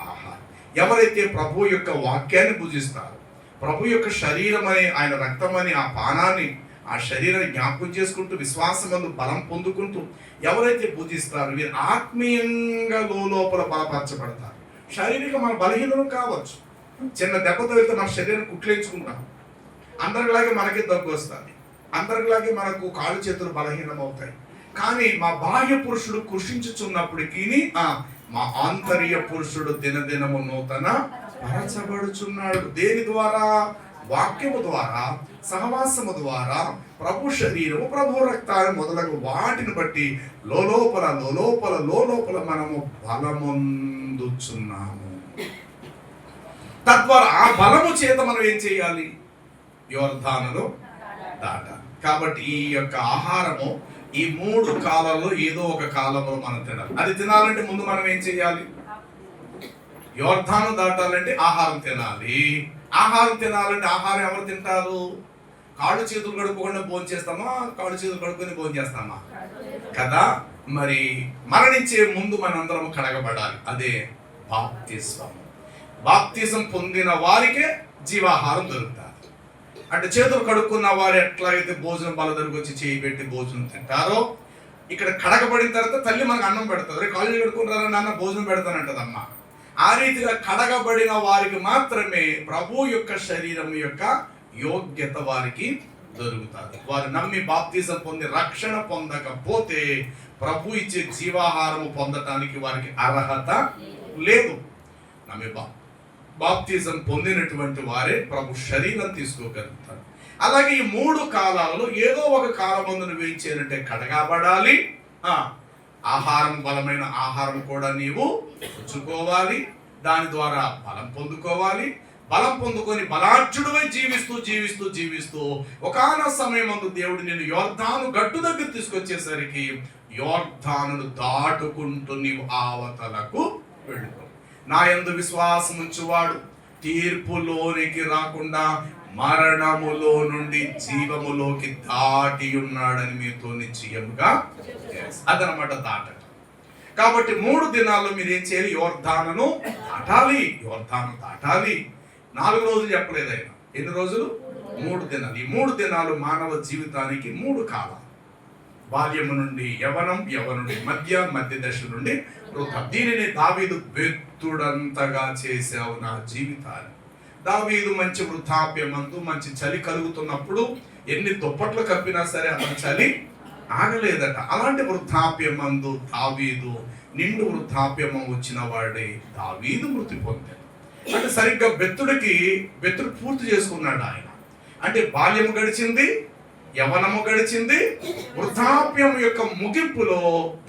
ఆహారం. ఎవరైతే ప్రభు యొక్క వాక్యాన్ని భుజిస్తారో, ప్రభు యొక్క శరీరం అని, ఆయన రక్తం అని, ఆ పానాన్ని, ఆ శరీరాన్ని జ్ఞాపకం చేసుకుంటూ విశ్వాసమందు బలం పొందుకుంటూ ఎవరైతే భుజిస్తారో వీరు ఆత్మీయంగా లోపల బలపరచబడతారు. శారీరక మన బలహీనం కావచ్చు. చిన్న దెబ్బతో వెళ్తే మన శరీరం కుట్లేయించుకుంటాం. అందరిలాగే మనకి దగ్గు వస్తుంది, అందరిలాగే మనకు కాళ్ళు చేతులు బలహీనం అవుతాయి. కానీ మా బాహ్య పురుషుడు కృషించుచున్నప్పటికీ మా ఆంతర్య పురుషుడు దినదినము నూతన పరచబడుచున్నాడు. దేని ద్వారా? వాక్యము ద్వారా, సహవాసము ద్వారా, ప్రభు శరీరము, ప్రభు రక్తాన్ని మొదలగు వాటిని బట్టి లోలోపల మనము బలమొందుచున్నాము. తద్వారా ఆ బలము చేత మనం ఏం చేయాలి? యోర్దానులో దాటాలి. కాబట్టి ఈ యొక్క ఆహారము ఈ 3 కాలాల్లో ఏదో ఒక కాలంలో మనం తినాలి. అది తినాలంటే ముందు మనం ఏం చేయాలి? యోర్దాను దాటాలంటే ఆహారం తినాలి. ఆహారం తినాలంటే ఆహారం ఎవరు తింటారు? కాళ్ళు చేతులు కడుక్కోకుండా భోజనం చేస్తామా? కాళ్ళు చేతులు కడుక్కొని భోజనం చేస్తామా? కదా. మరి మరణించే ముందు మనందరం కడగబడాలి. అదే బాప్తిస్మం. బాప్తిజం పొందిన వారికే జీవాహారం దొరుకుతుంది. అంటే చేతులు కడుక్కున్న వారు ఎట్లాగైతే భోజనం బలదరికి వచ్చి చేయి పెట్టి భోజనం తింటారో, ఇక్కడ కడగబడిన తర్వాత తల్లి మనకు అన్నం పెడతారు. కాళ్ళు కడుక్కుంటారా నాన్న, భోజనం పెడతానంటదమ్మ. ఆ రీతిగా కడగబడిన వారికి మాత్రమే ప్రభు యొక్క శరీరం యొక్క యోగ్యత వారికి దొరుకుతుంది. వారు నమ్మి బాప్తిజం పొంది రక్షణ పొందకపోతే ప్రభు ఇచ్చే జీవాహారము పొందటానికి వారికి అర్హత లేదు. నమ్మి బాప్తిజం పొందినటువంటి వారే ప్రభు శరీరం తీసుకోగలుగుతారు. అలాగే ఈ 3 కాలాలలో ఏదో ఒక కాలమందు నువ్వు ఏం చేయాలంటే కడగబడాలి. ఆహారం, బలమైన ఆహారం కూడా నీవు పుచ్చుకోవాలి. దాని ద్వారా బలం పొందుకోవాలి. బలం పొందుకొని బలాఢ్యుడివై జీవిస్తూ ఒకానొక సమయమందు దేవుడు నిన్ను యోర్దాను గట్టు దగ్గర తీసుకొచ్చేసరికి యోర్దానును దాటుకుంటూ నీవు ఆవతలకు వెళ్ళిపో. నా యందు విశ్వాసం ఉంచువాడు తీర్పులోనికి రాకుండా మరణములో నుండి జీవములోకి దాటి ఉన్నాడని మీతో నిశ్చయముగా. అదనమాట దాటం. కాబట్టి 3 దినాల్లో మీరు ఏం చేయాలి? యోర్దానును దాటాలి. యోర్దాను దాటాలి. 4 రోజులు చెప్పలేదు ఆయన. ఎన్ని రోజులు? 3 దినాలు. ఈ 3 దినాలు మానవ జీవితానికి 3 కాలాలు. బాల్యము నుండి యవనం, యవనుడి మధ్య దశ నుండి వృద్ధ. దీనిని దావీదు బెత్తుడంతగా చేసావు నా జీవితాన్ని. దావీదు మంచి వృద్ధాప్యమందు మంచి చలి కలుగుతున్నప్పుడు ఎన్ని దుప్పట్లు కప్పినా సరే అతను చలి ఆగలేదట. అలాంటి వృద్ధాప్యమందు దావీదు, నిండు వృద్ధాప్యము వచ్చిన వాడే దావీదు మృతి పొందాడు. అంటే సరిగ్గా బెత్తుడు పూర్తి చేసుకున్నాడు ఆయన. అంటే బాల్యము గడిచింది, యవనము గడిచింది, వృద్ధాప్యం యొక్క ముగింపులో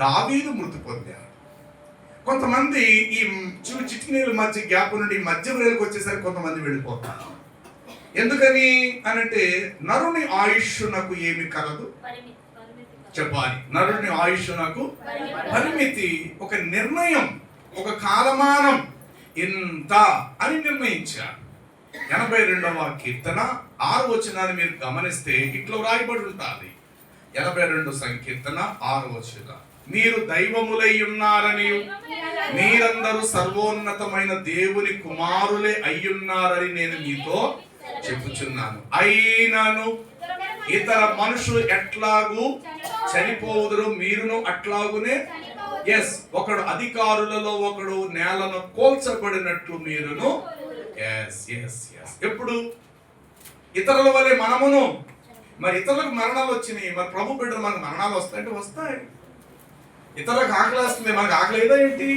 దావీదు మృతి పొందాడు. కొంతమంది ఈ చిటికినీళ్ళ మధ్య గ్యాప్ నుండి మధ్య వేలకు వచ్చేసరికి కొంతమంది వెళ్ళిపోతారు. ఎందుకని అనంటే నరుని ఆయుష్నకు ఏమి కలదు చెప్పాలి. నరుని ఆయుష్నకు పరిమితి, ఒక నిర్ణయం, ఒక కాలమానం ఇంత అని నిర్ణయించాడు. 82వ కీర్తన 6వ వచనాన్ని మీరు గమనిస్తే ఇట్లా రాయబడి ఉంటుంది. 82 సంకీర్తన 6వ వచనం, మీరు దైవములై ఉన్నారని, మీరందరూ సర్వోన్నతమైన దేవుని కుమారులే అయ్యున్నారని నేను మీతో చెప్పుచున్నాను. అయినను ఇతర మనుషులు ఎట్లాగూ చనిపోవుదురు, మీరును అట్లాగునే. ఎస్, ఒకడు అధికారులలో ఒకడు నేలను కోల్చబడినట్లు మీరును. Yes yes yes. ఎప్పుడు? ఇతరుల వల్లే మనమును. మరి ఇతరులకు మరణాలు వచ్చినాయి, మరి ప్రభు బిడ్డలు మనకు మరణాలు వస్తాయంటే వస్తాయి. ఇతరులకు ఆకలి వస్తుంది, మనకు ఆకలి ఏదా ఏంటి?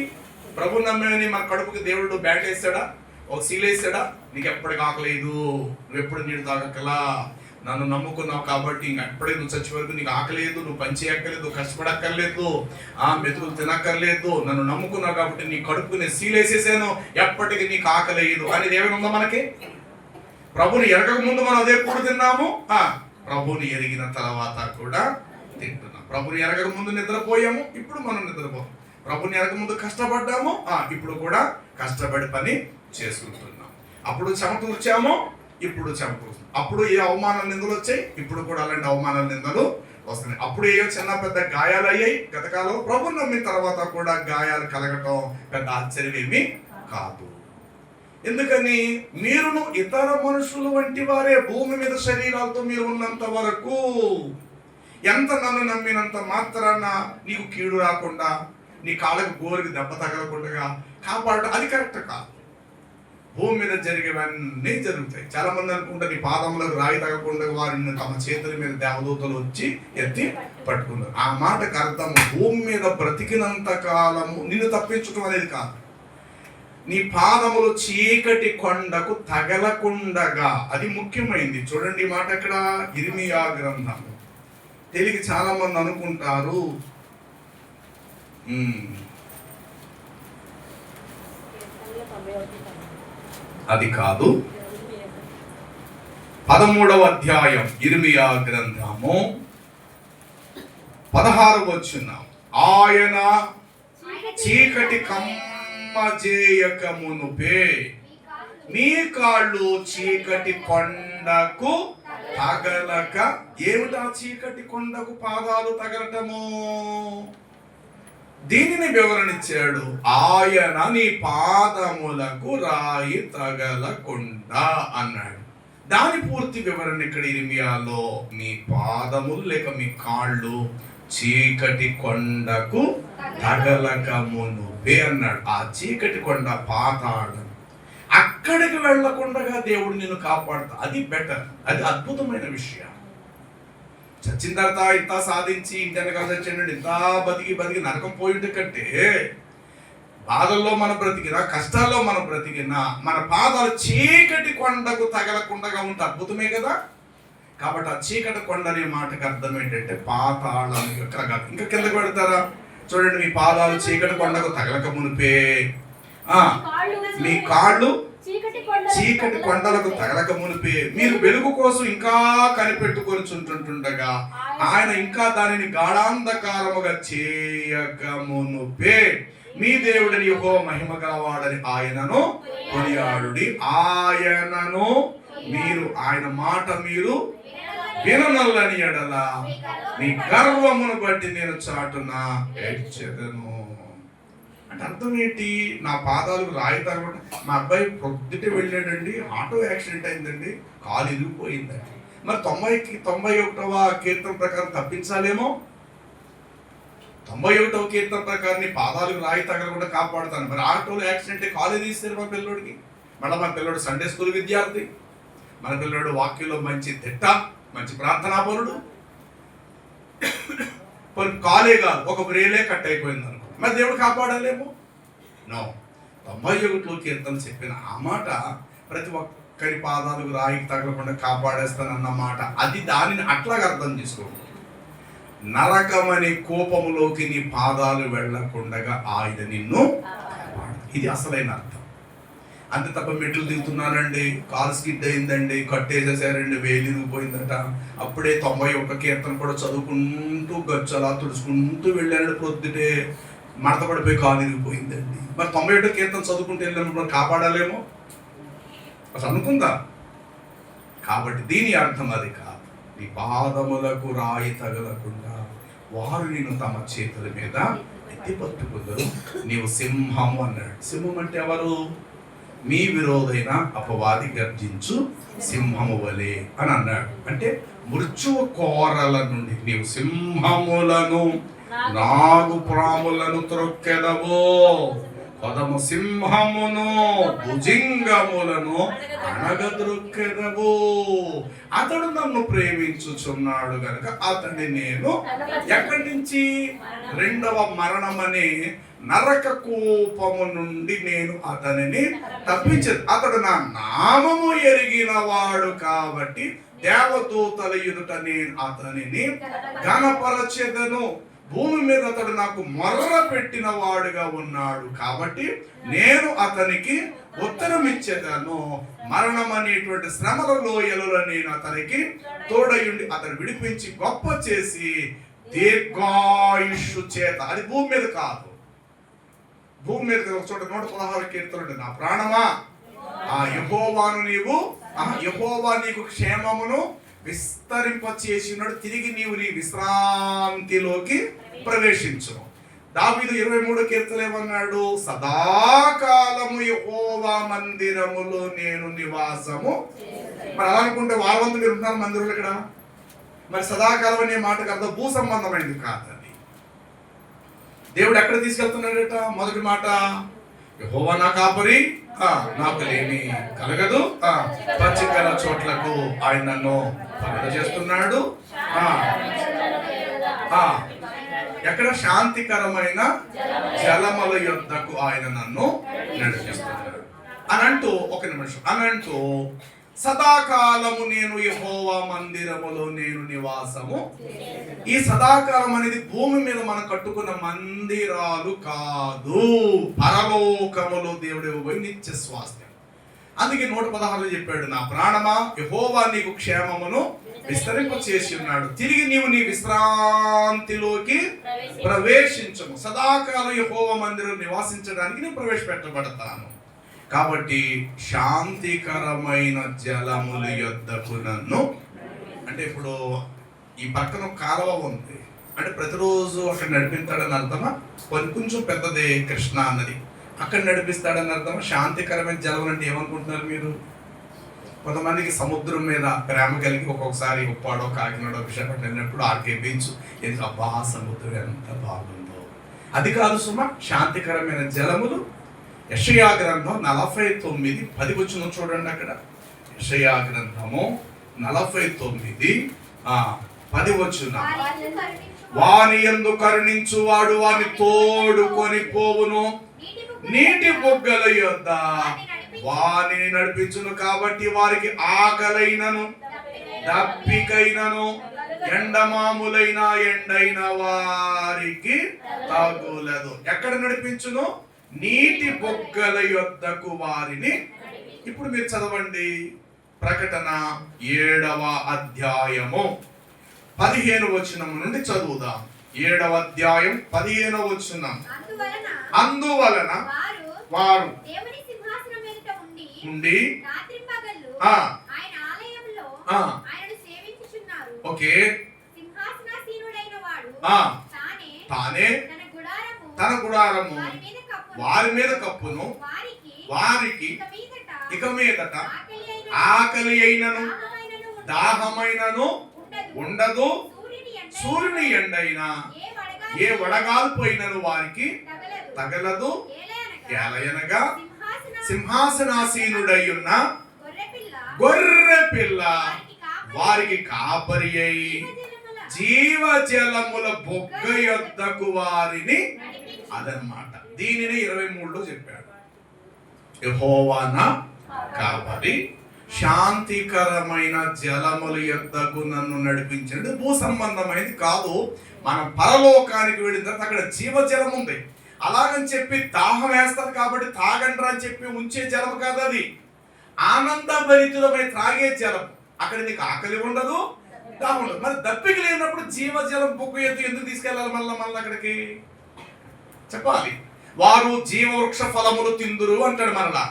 ప్రభు నమ్మేని మన కడుపుకి దేవుడు బ్యాట్ వేసాడా, ఒక సీల్ వేసాడా? నీకు ఎప్పటికి ఆకలేదు, నువ్వు ఎప్పుడు నీళ్ళు తాగక్కలా, నన్ను నమ్ముకున్నావు కాబట్టి ఇంక ఎప్పటికీ నువ్వు చచ్చి వరకు నీకు ఆకలేదు, నువ్వు పని చేయక్కర్లేదు, కష్టపడక్కర్లేదు, మెతుకులు తినక్కర్లేదు, నన్ను నమ్ముకున్నావు కాబట్టి నీ కడుపుకు నేను సీల్ వేసేసాను, ఎప్పటికీ నీకు ఆకలేదు అనేది ఏమైనా ఉందా మనకి? ప్రభుని ఎరగక ముందు మనం అదే కూడా తిన్నాము, ప్రభుని ఎరిగిన తర్వాత కూడా తింటున్నాం. ప్రభుని ఎరగక ముందు నిద్రపోయాము, ఇప్పుడు మనం నిద్రపోయాము. ప్రభుని ఎరగక ముందు కష్టపడ్డాము, ఇప్పుడు కూడా కష్టపడి పని చేసుకుంటున్నాం. అప్పుడు చెమటూర్చాము, ఇప్పుడు చెమటూర్చాము. అప్పుడు ఏ అవమానాలు నిందలు వచ్చాయి, ఇప్పుడు కూడా అలాంటి అవమానాల నిందలు వస్తున్నాయి. అప్పుడు ఏ చిన్న పెద్ద గాయాలు అయ్యాయి గతకాలం, ప్రభుని నమ్మిన తర్వాత కూడా గాయాలు కలగటం పెద్ద ఆశ్చర్యమేమి కాదు. ఎందుకని? మీరును ఇతర మనుషులు వంటి వారే. భూమి మీద శరీరాలతో మీరు ఉన్నంత వరకు, ఎంత నన్ను నమ్మినంత మాత్రాన నీకు కీడు రాకుండా, నీ కాళ్ళకు గోరికి దెబ్బ తగలకుండా కాపాడటం అది కరెక్ట్ కాదు. భూమి మీద జరిగేవన్నీ జరుగుతాయి. చాలా మంది అనుకుంటారు నీ పాదములకు రాయి తగకుండా వారిని తమ చేతుల మీద దేవదూతలు వచ్చి ఎత్తి పట్టుకున్నారు. ఆ మాటకు అర్థం భూమి మీద బ్రతికినంత కాలము నిన్ను తప్పించడం అనేది కాదు. నీ పాదములు చీకటి కొండకు తగలకుండగా, అది ముఖ్యమైంది. చూడండి ఈ మాట ఇక్కడ ఇర్మియా గ్రంథము. తెలియక చాలా మంది అనుకుంటారు అది కాదు. 13వ అధ్యాయం ఇర్మియా గ్రంథము 16వ వచనం. ఆయన చీకటి కమ్మజేయక మునుపే మీ కాళ్ళు చీకటి కొండకు తగలక. ఏమిటా చీకటి కొండకు పాదాలు తగలటము? దీనిని వివరణించాడు. ఆయన నీ పాదములకు రాయి తగలకుండా అన్నాడు. దాని పూర్తి వివరణ ఇక్కడ ఇర్మియాలో, మీ పాదములు లేక మీ కాళ్ళు చీకటి కొండకు తగలక మునుపే అన్నాడు. ఆ చీకటి కొండ పాతాళం, అక్కడికి వెళ్లకుండా దేవుడు నిన్ను కాపాడుతా. అది బెటర్, అది అద్భుతమైన విషయం. చచ్చిన తర్వాత ఇంత సాధించి ఇంటి వెనకాల చచ్చాడు, ఇంత బతికి నరకం పోయింటి కంటే బాధల్లో మనం బ్రతికినా, కష్టాల్లో మనం బ్రతికినా మన పాదాలు చీకటి కొండకు తగలకుండా ఉంటే అద్భుతమే కదా. కాబట్టి ఆ చీకటి కొండ అనే మాటకు అర్థం ఏంటంటే పాతాళం యొక్క. ఇంకా కిందకు పెడతారా? చూడండి, మీ పాదాలు చీకటి కొండకు తగలక మునిపే మీ కాళ్ళు చీకటి కొండలకు తగలక మునిపే మీరు వెలుగు కోసం ఇంకా కనిపెట్టుకొని చుంటుండగా ఆయన ఇంకా దానిని గాఢాంధకారముగా చేయక మునుపే మీ దేవుడిని యెహోవా మహిమ గలవాడని ఆయనను కొనియాడుడి. ఆయనను మీరు, ఆయన మాట మీరు విననల్లని ఎడల మీ గర్వమును బట్టి నేను చాటున ఏడ్చెదను. అంటే అర్థం ఏంటి? నా పాదాలకు రాయి తగలకుండా. మా అబ్బాయి పొద్దుటే వెళ్ళాడండి, ఆటో యాక్సిడెంట్ అయిందండి, కాలు ఇరిగిపోయిందండి. మరి 91వ కీర్తన ప్రకారం తప్పించాలేమో. 91వ కీర్తన ప్రకారం నీ పాదాలకు రాయి తగలకుండా కాపాడుతాను. మరి ఆటోలో యాక్సిడెంట్ కాలు తీస్తారు మా పిల్లోడికి. మళ్ళీ మా పిల్లోడు సండే స్కూల్ విద్యార్థి, మన పిల్లోడు వాక్యంలో మంచి తిట్ట, మంచి ప్రార్థనాపరుడు. కాలే కాదు, ఒక బ్రేలే కట్ అయిపోయింది అనుకో, మరి దేవుడు కాపాడాలేమో. నో, 91లో కీర్తన చెప్పిన ఆ మాట ప్రతి ఒక్కరి పాదాలకు రాయికి తగలకుండా కాపాడేస్తానన్న మాట, అది దానిని అట్లాగా అర్థం చేసుకోండి. నరకమని కోపములోకి నీ పాదాలు వెళ్లకుండగా ఆయన నిన్ను కాపాడు. ఇది అసలైన అర్థం. అంతే తప్ప మెట్లు దిగుతున్నానండి, కాలు స్కిడ్ అయిందండి, కట్టేసేసారండి, వేలిరిగిపోయిందట, అప్పుడే 91 కీర్తన కూడా చదువుకుంటూ గచ్చలా తుడుచుకుంటూ వెళ్ళాడు, పొద్దుటే మడత పడిపోయి కాలు ఇరిగిపోయిందండి. మరి 91 కీర్తన చదువుకుంటూ వెళ్ళినప్పుడు కాపాడాలేమో అసలు అనుకుందా? కాబట్టి దీని అర్థం అది కాదు. నీ పాదములకు రాయి తగలకుండా వారు నిన్ను తమ చేతుల మీద ఎత్తి పట్టుకుందరు. నీవు సింహము అన్నాడు. సింహం అంటే ఎవరు? మీ విరోధైన అపవాది గర్జించు సింహము వలె అని అన్నాడు. అంటే మృత్యువు కోరల నుండి నీవు సింహములను నాగుపాములను త్రొక్కెదవు, పదము సింహమును భుజింగములను అణగద్రొక్కెదవు. అతడు నన్ను ప్రేమించుచున్నాడు గనుక అతన్ని నేను ఎక్కడి నుంచి రెండవ మరణమనే నరక కూపము నుండి నేను అతనిని తప్పించదు. అతడు నా నామము ఎరిగిన వాడు కాబట్టి దేవదూతల ఎదుట నేను అతనిని ఘనపరచెదను. భూమి మీద అతడు నాకు మొర్ర పెట్టిన వాడుగా ఉన్నాడు కాబట్టి నేను అతనికి ఉత్తరం ఇచ్చేదను. మరణం అనేటువంటి శ్రమల లోయలలో నేను అతనికి తోడయుండి అతను విడిపించి గొప్ప చేసి దీర్ఘాయుష్షు చేత, అది భూమి మీద కాదు, భూమి మీద ఒక చోట 116 కీర్తనలు, నా ప్రాణమా ఆ యెహోవాను నీవు యెహోవా నీకు క్షేమమును విస్తరింపచేసినాడు, తిరిగి నీవు నీ విశ్రాంతిలోకి ప్రవేశించు. దావీదు 23 కీర్తనలు ఏమన్నాడు? సదాకాలము యెహోవా మందిరములో నేను నివాసము. మరి అలా అనుకుంటే వారవంతు మీరు ఉంటున్నారు మందిరంలో ఇక్కడ. మరి సదాకాలం అనే మాటకు అర్థం భూ సంబంధమైనది కాదండి. దేవుడు ఎక్కడ తీసుకెళ్తున్నాడట? మొదటి మాట, యెహోవా నా కాపరి, నాకు లేమి కలగదు, పచ్చికల చోట్లకు ఆయన నన్ను చేస్తున్నాడు. ఎక్కడ? శాంతికరమైన జలముల యొద్దకు ఆయన నన్ను నడిపిస్తున్నాడు అని అంటూ, ఒక నిమిషం అని అంటూ, సదాకాలము నేను యెహోవా మందిరములో నేను నివాసము. ఈ సదాకాలం అనేది భూమి మీద మనం కట్టుకున్న మందిరాలు కాదు, పరలోకములో దేవుడు ఇవ్వబోయే నిత్య స్వాస్థ్యం. అందుకే 116 చెప్పాడు, నా ప్రాణమా యెహోవా నీకు క్షేమమును విస్తరింప చేసి ఉన్నాడు, తిరిగి నీవు నీ విశ్రాంతిలోకి ప్రవేశించము. సదాకాలం యెహోవా మందిరం నివాసించడానికి నేను ప్రవేశపెట్టబడతాను. కాబట్టి శాంతికరమైన జలముల యొద్దకు నన్ను, అంటే ఇప్పుడు ఈ పక్కన కాలువ ఉంది అంటే ప్రతిరోజు అక్కడ నడిపిస్తాడని అర్థమా? కొంచెం పెద్దదే కృష్ణ అన్నది, అక్కడ నడిపిస్తాడని అర్థమా? శాంతికరమైన జలం అంటే ఏమనుకుంటున్నారు మీరు? కొంతమందికి సముద్రం మీద ప్రేమ కలిగి ఒక్కొక్కసారి ఉప్పాడో కాకినాడో విశాఖపట్నం వెళ్ళినప్పుడు ఆర్కే బీచ్ ఎందుకు అబ్బా సముద్రం ఎంత బాగుందో, అది కాదు సుమ. శాంతికరమైన జలములు యెషయా గ్రంథం 49:10 చూడండి. అక్కడ యెషయా గ్రంథము 49:10 వాని యందు కరుణించువాడు వాని తోడుకొని పోవును, నీటి బొగ్గల యొద్ద వానిని నడిపించును. కాబట్టి వారికి ఆకలైనను దప్పికైనను ఎండమాములైన ఎండైన వారికి తగులదు. ఎక్కడ నడిపించును? నీటి బొగ్గల యొద్దకు వారిని. ఇప్పుడు మీరు చదవండి ప్రకటన 7వ అధ్యాయము 15 నుండి చదువుదాం. 7వ అధ్యాయం 15వ వచనం. అందువలన వారు దేవుని సింహాసనం మీద ఉండి రాత్రింపగళ్ళు ఆయన ఆలయంలో ఆయనను సేవించుచున్నారు. ఓకే, సింహాసనాసీనుడైన వాడు తానే తన గుడారము వారి మీద కప్పును, వారికి ఇక మీదట ఆకలి అయినను దాహమైనను ఉండదు, సూర్యుని ఎండైనా ఏ వడగాల్పోయినను వారికి తగలదు. ఏలయనగా సింహాసనాసీనుడై ఉన్న గొర్రె పిల్ల వారికి కాపరి అయి జీవజలముల బొగ్గ యొద్దకు వారిని. అదనమాట. దీనిని 23లో చెప్పాడు, యెహోవా నా కాపరి, శాంతికరమైన జలముల యొద్దకు నన్ను నడిపించండి. భూ సంబంధమైనది కాదు. మనం పరలోకానికి వెళ్ళిన తర్వాత అక్కడ జీవజలం ఉంది. అలాగని చెప్పి దాహం వేస్తుంది కాబట్టి తాగండ్రా అని చెప్పి ఉంచే జలం కాదు, అది ఆనందభరితులమై త్రాగే జలం. అక్కడ నీకు ఆకలి ఉండదు, దాహం ఉండదు. మరి దప్పిక లేనప్పుడు జీవజలం బొగ్గు ఎందుకు తీసుకెళ్ళాలి మళ్ళీ అక్కడికి? చెప్పాలి. వారు జీవవృక్ష ఫలములు తిందురు అంటాడు మరలా.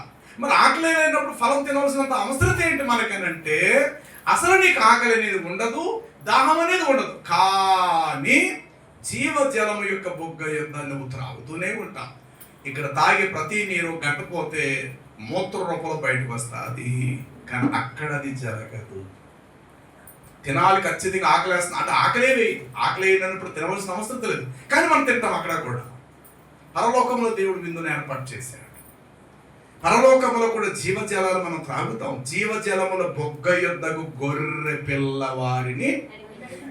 మరి ఆకలి లేనప్పుడు ఫలం తినవలసినంత అవసరం ఏంటి మనకనంటే, అసలు నీకు ఆకలి అనేది ఉండదు, దాహం అనేది ఉండదు, కానీ జీవజలము యొక్క బొగ్గ యొద్ద నువ్వు త్రాగుతూనే ఉంటావు. ఇక్కడ తాగే ప్రతి నీరు గట్టపోతే మూత్ర రూపంలో బయటకు వస్తుంది, కానీ అక్కడ అది జరగదు. తినాలి ఖచ్చితంగా, ఆకలేస్తుంది అంటే ఆకలే వేయదు, ఆకలి వేయనప్పుడు తినవలసిన అవసరం తెలియదు, కానీ మనం తింటాం అక్కడ కూడా. పరలోకంలో దేవుడు విందును ఏర్పాటు చేశాడు. పరలోకంలో కూడా జీవజలాలు మనం త్రాగుతాం. జీవజలముల బొగ్గ యొద్దకు గొర్రె పిల్లవారిని.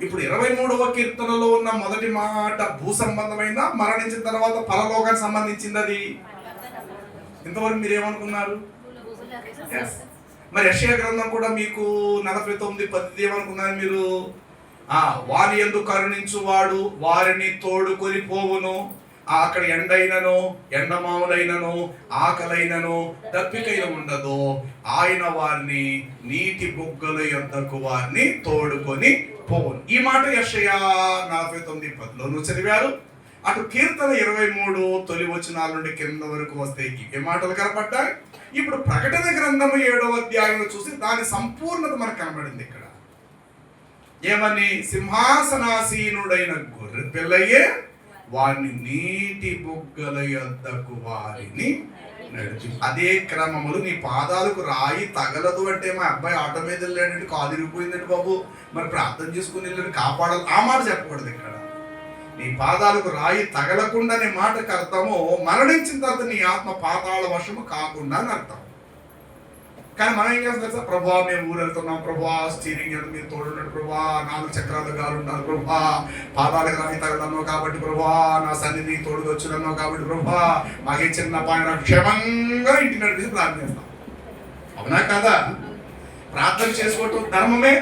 ఇప్పుడు 23వ కీర్తనలో ఉన్న మొదటి మాట భూ సంబంధమైన, మరణించిన తర్వాత పరలోకానికి సంబంధించింది అది. ఇంతవరకు మీరు ఏమనుకున్నారు? మరి యెషయా గ్రంథం కూడా మీకు 49:10 ఏమనుకున్నారు మీరు? వారి యందు కరుణించువాడు వారిని తోడుకొని పోవును. అక్కడ ఎండైనను ఎండమావులైనను ఆకలైనను దప్పికైన ఉండదు, ఆయన వారిని నీటి బుగ్గల యొద్దకు వారిని తోడుకొని పోవును. ఈ మాట యెషయా 49:10 చదివారు. అటు కీర్తన 23 తొలి వచనాల నుండి కింద వరకు వస్తే ఇవే మాటలు కనపడ్డాయి. ఇప్పుడు ప్రకటన గ్రంథము 7వ అధ్యాయంలో చూసి దాని సంపూర్ణత మనకు కనబడింది. ఇక్కడ ఏమని? సింహాసనాసీనుడైన గొర్రె పిల్లయే వారిని నీటి బుగ్గల యొద్దకు వారిని నడిచి. అదే క్రమములు నీ పాదాలకు రాయి తగలదు అంటే, మా అబ్బాయి ఆటో మీద వెళ్ళాడంటే కాలు ఇరిగిపోయిందండి బాబు, మరి ప్రార్థన చేసుకుని వెళ్ళాడు కాపాడాలి, ఆ మాట చెప్పకూడదు ఇక్కడ. నీ పాదాలకు రాయి తగలకుండా అనే మాటకు అర్థము మరణించిన తర్వాత నీ ఆత్మ పాతాళ వశము కాకుండా అని అర్థం. కానీ మనం ఏం చేస్తాం సార్? ప్రభా మేము ఊరు వెళ్తున్నాం ప్రభా, స్టీరింగ్ మీద మీరు తోడున్నాడు ప్రభా, 4 చక్రాలు గాలు ఉన్నారు ప్రభా, పాదాలకు రాయి తగలన్నావు కాబట్టి ప్రభా, నా సన్నిధి తోడుగా వచ్చినన్నావు కాబట్టి ప్రభా, మాకే చిన్న పాయన క్షేమంగా ఇంటి నడిపి ప్రార్థన చేస్తాం. అవునా కదా? ప్రార్థన చేసుకోవటం ధర్మమే.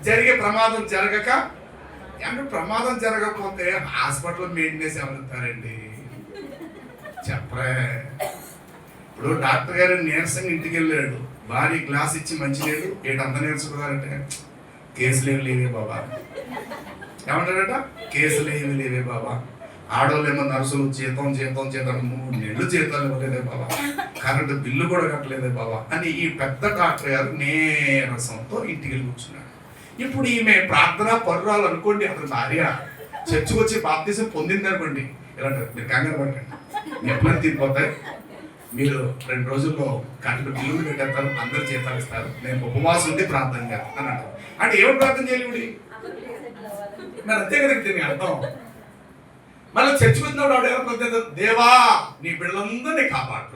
జరిగే ప్రమాదం జరగక, అంటే ప్రమాదం జరగకపోతే హాస్పిటల్ మెయింటెనెన్స్ ఎవరుతారండి? చెప్పరే. ఇప్పుడు డాక్టర్ గారు నీరసంగా ఇంటికి వెళ్ళాడు, భార్య గ్లాస్ ఇచ్చి మంచి లేదు, ఏటంత నీరసుకున్నారంటే కేసులు ఏమి లేవే బాబా. ఏమంటారట? కేసులు ఏమి లేవే బాబా. ఆడవాళ్ళు ఏమో నర్సులు జీతం 3 నెలలు జీతాలు ఇవ్వలేదే బాబా, కరెంటు బిల్లు కూడా కట్టలేదే బాబా అని ఈ పెద్ద డాక్టర్ గారు నీరసంతో ఇంటికి వెళ్ళి కూర్చున్నాడు. ఇప్పుడు ఈమె ప్రార్థన పరురాలు అనుకోండి, అతని భార్య చర్చకు వచ్చి బాప్తిజం పొందింది అనుకోండి, ఇలా మీరు కంగారు పడకండి, మీ ఎప్పుడైనా తీరిపోతాయి, మీరు 2 రోజుల్లో కరెంటు బిల్లులు పెట్టేస్తారు, అందరు జీతాలు ఇస్తారు, నేను ఉపవాసం ఉండి ప్రార్థన చేస్తాను అని అంటారు. అంటే ఏమిటి ప్రార్థన చేయాలి? మరి అంతే కదా దీనికి అర్థం. మళ్ళీ చర్చకు వచ్చినప్పుడు ఆవిడ ఎవరు ప్రత్యేక? దేవా నీ బిడ్డలందరినీ కాపాడు,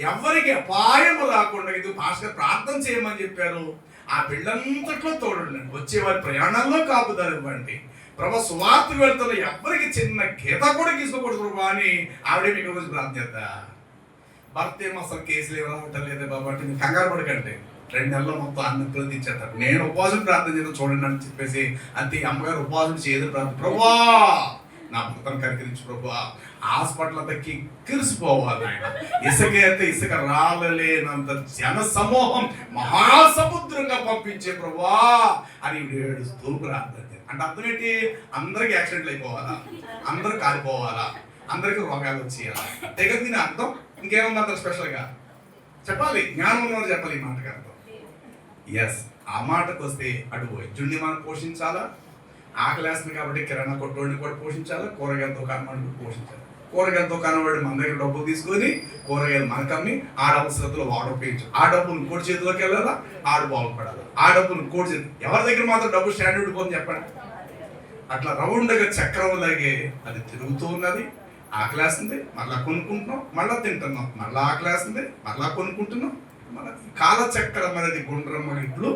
ఎవరికి అపాయము రాకుండా ఇది పాస్టర్ ప్రార్థన చేయమని చెప్పారు. ఆ బిడ్డంతట్లో తోడుండండి, వచ్చే వారి ప్రయాణాల్లో కాపుదలు ఇవ్వండి ప్రభా, సువార్తకు వెళ్తున్న ఎవరికి చిన్న గీత కూడా తీసుకోకూడదు ప్రభా అని ఆవిడే మీకు రోజు ప్రార్థన చేద్దా. భర్త ఏమో అసలు కేసులు ఏమో రావటం లేదా బాబా అంటే మీరు కంగారు పడకండి, 2 నెలల్లో మొత్తం అన్ని ప్రతిచ్చేస్తారు, నేను ఉపవాసం ప్రార్థన చేయడం చూడండి అని చెప్పేసి అంతే. అమ్మగారు ఉపవాసం చేయదు ప్రార్థన, ప్రభా నా భర్తను కనికరించు ప్రభా, హాస్పిటల్ అంతా కిరిసిపోవాలి ఆయన, ఇసుక అయితే ఇసుక రాలేనంత జన సమూహం మహాసముద్రంగా పంపించే ప్రభా అని ఏడుస్తూ ప్రార్థన. అంటే అర్థం ఏంటి? అందరికి యాక్సిడెంట్లు అయిపోవాలా, అందరూ కాలిపోవాలా, అందరికి రోగాలు వచ్చేయాలా, అంతే కదా దీని అర్థం. ఇంకేముంది అంత స్పెషల్గా చెప్పాలి? జ్ఞానం ఉన్నవారు చెప్పాలి ఈ మాటకి అర్థం. ఎస్, ఆ మాటకు వస్తే అటు వైద్యుడిని మనం పోషించాలా, ఆకలేస్తుంది కాబట్టి కిరాణా కొట్టోడిని కూడా పోషించాలి, కూరగాయల దుకాణం పోషించాలి. కూరగాయల దుకాణం వాడు మన దగ్గర డబ్బులు తీసుకొని కూరగాయలు మనకమ్మి ఆ డబ్బు శ్రద్ధలో వాడు ఉపయోగించు, ఆ డబ్బులు ఇంకోటి చేతిలోకి వెళ్ళాలా, ఆడు బాగుపడాలి, ఆ డబ్బులు ఇంకోటి చేతి. ఎవరి దగ్గర మాత్రం డబ్బు స్టాండర్డ్ పోని చెప్పండి. అట్లా రౌండ్గా చక్రం లాగే అది తిరుగుతూ ఉన్నది. ఆకలేస్తుంది, మళ్ళా కొనుక్కుంటున్నాం, మళ్ళా తింటున్నాం, మళ్ళా ఆకలేస్తుంది, మళ్ళా కొనుక్కుంటున్నాం. మన కాలచక్రం అనేది గుండ్రం ఇట్లు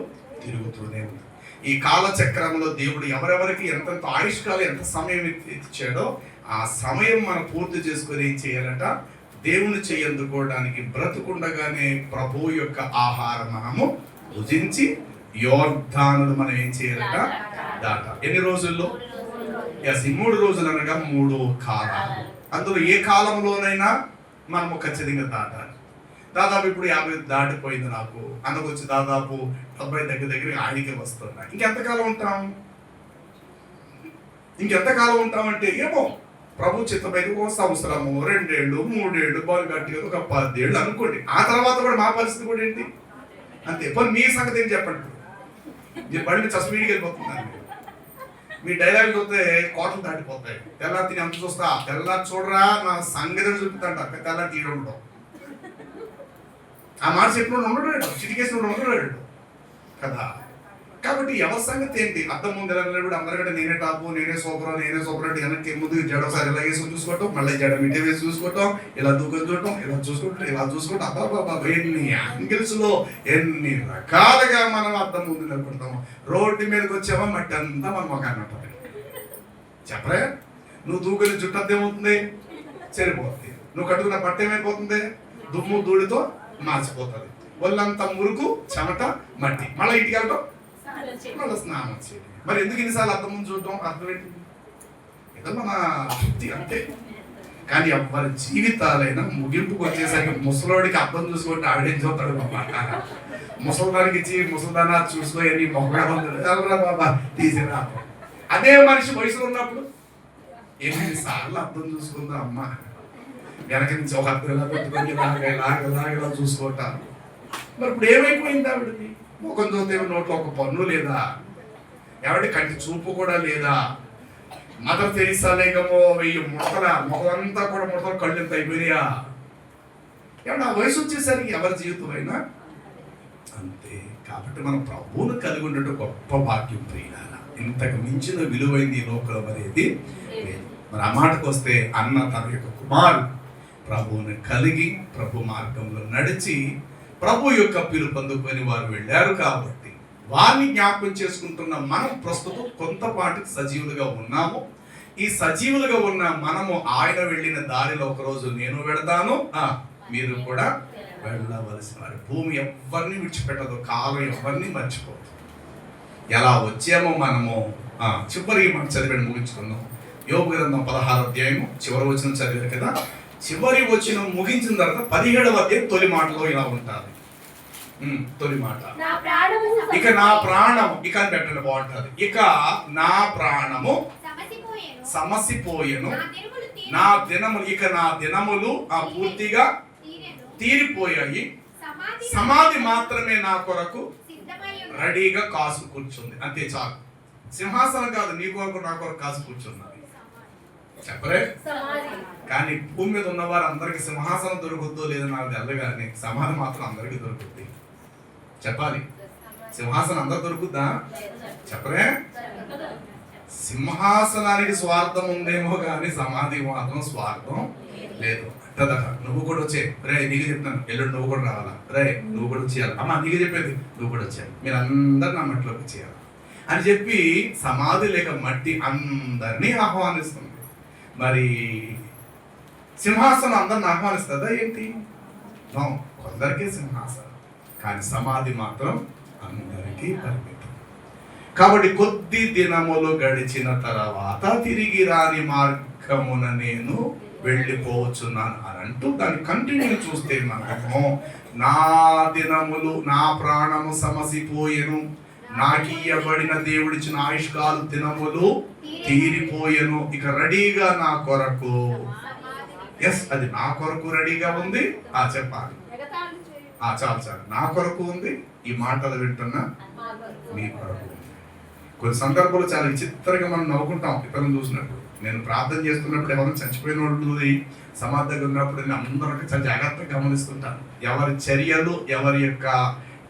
తిరుగుతూనే ఉంది. ఈ కాలచక్రంలో దేవుడు ఎవరెవరికి ఎంతెంత ఆయుష్కాలం ఎంత సమయం ఇచ్చాడో ఆ సమయం మనం పూర్తి చేసుకొని ఏం చేయాలట? దేవుని చేయందుకోవడానికి బ్రతుకుండగానే ప్రభు యొక్క ఆహారం మనము భుజించి యోర్ధానులు మనం ఏం చేయాలట? దాట. ఎన్ని రోజుల్లో? ఎస్, 3 రోజులు అనగా 3 కాలాలు. అందులో ఏ కాలంలోనైనా మనము ఖచ్చితంగా దాటాలి. దాదాపు ఇప్పుడు 50 దాటిపోయింది నాకు, అందుకొచ్చి దాదాపు 70 దగ్గర ఆయనకే వస్తున్నాయి. ఇంకెంతకాలం ఉంటాం అంటే ఏమో ప్రభు చిత్తమైతే 1 సంవత్సరము, 2 ఏళ్ళు, 3 ఏళ్ళు, బాగా గట్టిగా ఒక 10 ఏళ్ళు అనుకోండి. ఆ తర్వాత కూడా మా పరిస్థితి కూడా ఏంటి అంతే. పోనీ మీ సంగతి ఏం చెప్పండి. మీరు బడి చస్పీడికి వెళ్ళిపోతున్నారు, మీ డైలాగ్ చూస్తే కోటలు దాటిపోతాయి. తెల్లారి తిని అంత చూస్తా, తెల్లారి చూడరా నా సంగతి చూపుతాంట, తెల్లారి తీయడం ఉండవు. ఆ మాట చెప్పినోడు ఉండడు, చిటికేసినోడు ఉండడు కదా. కాబట్టి ఎవరి సంగతి ఏంటి? అర్థం ముందు ఎలా నిలబడి అందరికంటే నేనే టాపు, నేనే సూపర్ అంటే వెనక్కి ముందు జడ ఒకసారి ఇలా వేసి చూసుకోవటం, మళ్ళీ జడ మిట్టే వేసి చూసుకోవటం, ఇలా దూకొని చూడటం, ఇలా చూసుకుంటాం అబ్బా ఎన్ని యాంగిల్స్ లో ఎన్ని రకాలుగా మనం అర్థం ముందు నిలబడతాము. రోడ్డు మీదకి వచ్చామా మట్టి అంతా మన మొఖాన్ని ఉంటుంది. చెప్పరే, నువ్వు దూకొని జుట్టు ఏమవుతుంది? సరిపోతుంది. నువ్వు కట్టుకున్న బట్ట ఏమైపోతుంది? దుమ్ము ధూళితో మార్చిపోతుంది. ఒళ్ళంతా మురుకు, చెమట, మట్టి. మళ్ళీ ఇంటికి వెళ్ళటం, మళ్ళీ స్నానం చేయడం. మరి ఎందుకు ఇన్నిసార్లు అర్థం ముందు చూడటం? అర్థం ఏంటి? ఏదో మన శుద్ధి అంతే. కానీ ఎవరి జీవితాలైనా ముగింపుకు వచ్చేసరికి ముసలోడికి అర్థం చూసుకుంటే ఆవిడేం చూస్తాడు బాబా. ముసలిదానికి ఇచ్చి ముసలిదానా చూసుకో ఎన్ని మొక్కరా బాబా తీసిరా. అదే మనిషి వయసులో ఉన్నప్పుడు ఎన్నిసార్లు అర్థం చూసుకుందా అమ్మ. వెనక నుంచి ఒక అర్థం ఇలా పెట్టుకొని లాగలా చూసుకుంటారు. మరి ఇప్పుడు ఏమైపోయింది ఆవిడది? ముఖం చూస్తే నోట్లో ఒక పన్ను లేదా? ఎవడి కంటి చూపు కూడా లేదా? మదర్ తెరీసా లేకమో 1000 ముడతల ముఖం అంతా కూడా ముడతలు, కళ్ళు ఎంత అయిపోయినాయా? ఏమన్నా వయసు వచ్చేసరికి ఎవరి జీవితం అయినా అంతే. కాబట్టి మనం ప్రభువును కలిగి ఉండటం గొప్ప భాగ్యం ప్రియులారా. ఇంతకు మించిన విలువైంది ఈ లోకంలో మరేది లేదు. మరి ఆ మాటకు వస్తే అన్న తన యొక్క కుమారుడు ప్రభువుని కలిగి ప్రభు మార్గంలో నడిచి ప్రభు యొక్క పిలుపు అందుకొని వారు వెళ్ళారు. కాబట్టి వారిని జ్ఞాపకం చేసుకుంటున్న మనం ప్రస్తుతం కొంతపాటికి సజీవులుగా ఉన్నాము. ఈ సజీవులుగా ఉన్న మనము ఆయన వెళ్ళిన దారిలో ఒకరోజు నేను వెళతాను, మీరు కూడా వెళ్ళవలసిన వారు. భూమి ఎవరిని విడిచిపెట్టదు, కాలం ఎవరిని మర్చిపోదు. ఎలా వచ్చామో మనము చివరి మనం చదివాడు ముగించుకుందాం. యోబు గ్రంథం 16వ అధ్యాయము చివరి వచనం చదివారు కదా. చివరి వచనం ముగించిన తర్వాత 17వ అధ్యాయం తొలి మాటలో ఇలా ఉంటారు. తొలి మాట, ఇక నా ప్రాణము, ఇక అని పెట్టండి బాగుంటుంది. ఇక నా ప్రాణము సమసిపోయెను, నా దినములు, ఇక నా దినములు పూర్తిగా తీరిపోయాయి. సమాధి మాత్రమే నా కొరకు రెడీగా కాసు కూర్చుంది. అంతే చాలు. సింహాసనం కాదు, నీ కొరకు నా కొరకు కాసు కూర్చున్నది. చెప్పరే. కానీ భూమి మీద ఉన్నవారు అందరికి సింహాసనం దొరుకుద్దో లేదో నాకు తెలియదు, కానీ సమాధి మాత్రం అందరికీ దొరుకుద్ది. చెప్పాలి, సింహాసనం అందరు దొరుకుద్దా? చెప్పరే. సింహాసనానికి స్వార్థం ఉందేమో కానీ సమాధి మాత్రం స్వార్థం లేదు. నువ్వు కూడా వచ్చే, రే నీకు చెప్తాను, ఎల్లుండి నువ్వు కూడా రావాలా, రే నువ్వు కూడా వచ్చేయాలి, అమ్మ నీకు చెప్పేది నువ్వు కూడా వచ్చేయాలి, మీరు అందరు నా మట్టిలోకి వచ్చేయాలి అని చెప్పి సమాధి లేక మట్టి అందరినీ ఆహ్వానిస్తుంది. మరి సింహాసనం అందరిని ఆహ్వానిస్తుందా ఏంటి? కొందరికీ సింహాసనం, కానీ సమాధి మాత్రం అందరికీ పరిమితం. కాబట్టి కొద్ది దినములు గడిచిన తర్వాత తిరిగి రాని మార్గమున నేను వెళ్ళిపోవచ్చున్నాను అని అంటూ దాన్ని కంటిన్యూ చూస్తే మనము, నా దినములు, నా ప్రాణము సమసిపోయెను, నాకియ్యబడిన దేవుడిచ్చిన ఆయుష్కాలు దినములు తీరిపోయెను, ఇక రెడీగా నా కొరకు, ఎస్ అది నా కొరకు రెడీగా ఉంది. చెప్పాలి, చాలు నా కొరకు ఉంది. ఈ మాటలు వింటున్నా మీ కొరకు. కొన్ని సందర్భాలు చాలా విచిత్రంగా మనం నవ్వుకుంటాం ఇతరులను చూసినప్పుడు. నేను ప్రార్థన చేస్తున్నప్పుడు ఎవరైనా చనిపోయిన వాళ్ళు సమాధి దగ్గర ఉన్నప్పుడు నేను అందరికీ చాలా జాగ్రత్తగా గమనిస్తుంటాను. ఎవరి చర్యలు, ఎవరి యొక్క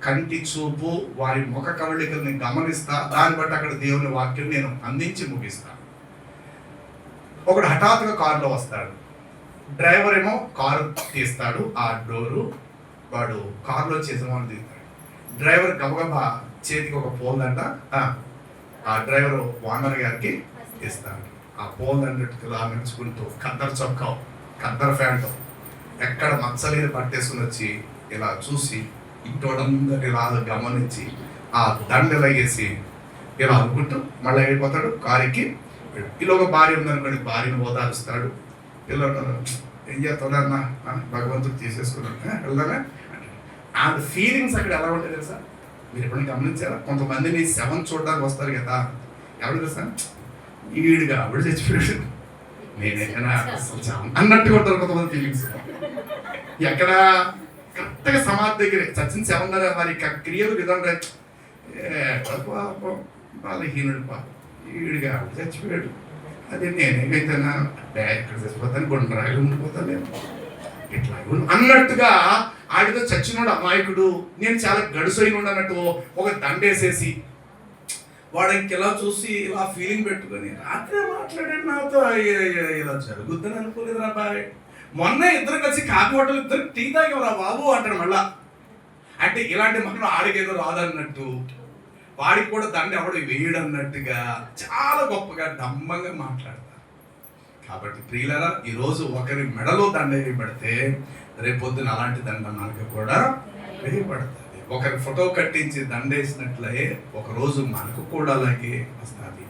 కంటి చూపు, వారి ముఖ కవళికల్ని గమనిస్తా. దాన్ని బట్టి అక్కడ దేవుని వాక్యం నేను అందించి ముగిస్తాను. ఒకడు హఠాత్తుగా కారులో వస్తాడు, డ్రైవర్ ఏమో కారు తీస్తాడు, ఆ డోరు వాడు కారులో చేసేవాడు తీస్తాడు. డ్రైవర్ గబగబా చేతికి ఒక పోల్దంట ఆ డ్రైవర్ ఓనర్ గారికి ఇస్తాడు. ఆ పోల్దండట్టుకు నడుచుకుంటూ ఖద్దరు చొక్కా, ఖద్దరు ప్యాంటు, ఎక్కడ మచ్చలేని పట్టేసుకుని వచ్చి ఇలా చూసి ఇంటోడందరి ఇలా గమనించి ఆ దండలగేసి ఇలా అనుకుంటూ మళ్ళీ వెళ్ళిపోతాడు కారుకి. పిల్లొక భార్య ఉందనుకోండి, భార్యను ఓదారుస్తాడు. పిల్లలు ఏం చేస్తాడన్నా, భగవంతుడు తీసేసుకున్నాడు, వెళ్దానే. ఆ ఫీలింగ్స్ అక్కడ ఎలా ఉంటాయి తెలుసా? మీరు ఎప్పుడైనా గమనించారా? కొంతమందిని శవం చూడడానికి వస్తారు కదా, ఎవరు తెలుసా? ఈడుగా ఆవిడ చచ్చిపోయాడు, నేనైనా అన్నట్టుగా ఉంటారు కొంతమంది ఫీలింగ్స్. ఎక్కడ కరెక్ట్గా సమాధి దగ్గరే చచ్చిన శవం దగ్గర మరి క్రియలు విధానం బలహీనుడు పాపం వీడిగా చచ్చిపోయాడు. అదే నేనేమైతేనా ఎక్కడ చచ్చిపోతాను, గుండ్రాయిలు ఉండిపోతాను ఇట్లా అన్నట్టుగా ఆడితో చచ్చినోడు అమాయకుడు. నేను చాలా గడుసైన అన్నట్టు ఒక దండేసేసి వాడు ఇంకెలా చూసి ఇలా ఫీలింగ్ పెట్టుకొని రాత్రి మాట్లాడాడు నాతో, ఇలా జరుగుద్దని అనుకోలేదు రా బాయ్. మొన్న ఇద్దరు కలిసి కాఫీ హోటల్ ఇద్దరు టీ తాగేవరా బాబు అంటాడు మళ్ళా. అంటే ఇలాంటి మనం ఆడికేదో రాదన్నట్టు, వాడికి కూడా దండ ఎవడు వేయడు అన్నట్టుగా చాలా గొప్పగా డంబంగా మాట్లాడతారు. కాబట్టి ప్రియులరా, ఈరోజు ఒకరి మెడలో దండ వేయబడితే రేపొద్దున అలాంటి దండ మనకు కూడా వేయబడుతుంది. ఒకరి ఫోటో కట్టించి దండేసినట్లే ఒకరోజు మనకు కూడా అలాగే వస్తుంది.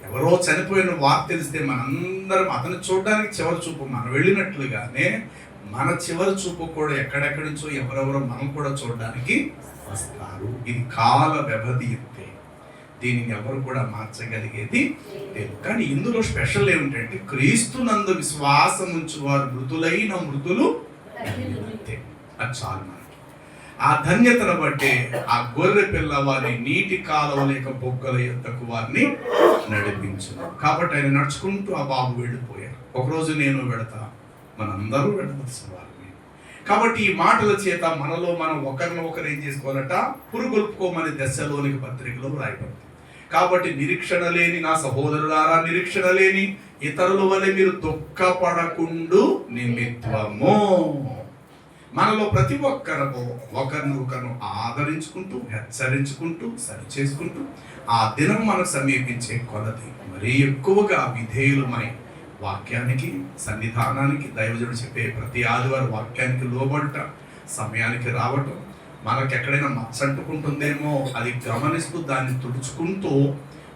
ఎవరో చనిపోయిన వార్త తెలిస్తే మనందరం అతను చూడడానికి చివరి చూపు మనం వెళ్ళినట్లుగానే మన చివరి చూపు కూడా ఎక్కడెక్కడి నుంచో ఎవరెవరో మనం కూడా చూడడానికి వస్తారు. ఇది కాల వ్యవధి ఇంతే, దీనిని ఎవరు కూడా మార్చగలిగేది లేదు. కానీ ఇందులో స్పెషల్ ఏమిటంటే క్రీస్తునందు విశ్వాసం ఉంచు వారు మృతులైన మృతులు అంతే. అది చాలు మనకి. ఆ ధన్యతను బట్టే ఆ గొర్రె పిల్ల వారి నీటి కాలువ లేక బొగ్గల యొద్దకు వారిని నడిపించును. కాబట్టి ఆయన నడుచుకుంటూ ఆ బాబు వెళ్ళిపోయారు. ఒకరోజు నేను వెళతా, మనందరూ వెళ్ళవలసిన వారిని. కాబట్టి ఈ మాటల చేత మనలో మనం ఒకరిని ఒకరు ఏం చేసుకోవాలట, పురుగొల్పుకోమని దశలోనికి పత్రికలో రాయబడింది. కాబట్టి నిరీక్షణ లేని నా సహోదరులారా, నిరీక్షణ లేని ఇతరుల వలె మీరు దుఃఖపడకుండు నిమిత్తము. మనలో ప్రతి ఒక్కరము ఒకరినొకరు ఆదరించుకుంటూ, హెచ్చరించుకుంటూ, సరి చేసుకుంటూ ఆ దినం మనకు సమీపించే కొలది మరీ ఎక్కువగా విధేయులమై వాక్యానికి, సన్నిధానానికి, దైవజనుడు చెప్పే ప్రతి ఆదివారం వాక్యానికి లోబడట, సమయానికి రావటం, మనకు ఎక్కడైనా మచ్చంటుకుంటుందేమో అది గమనిస్తూ దాన్ని తుడుచుకుంటూ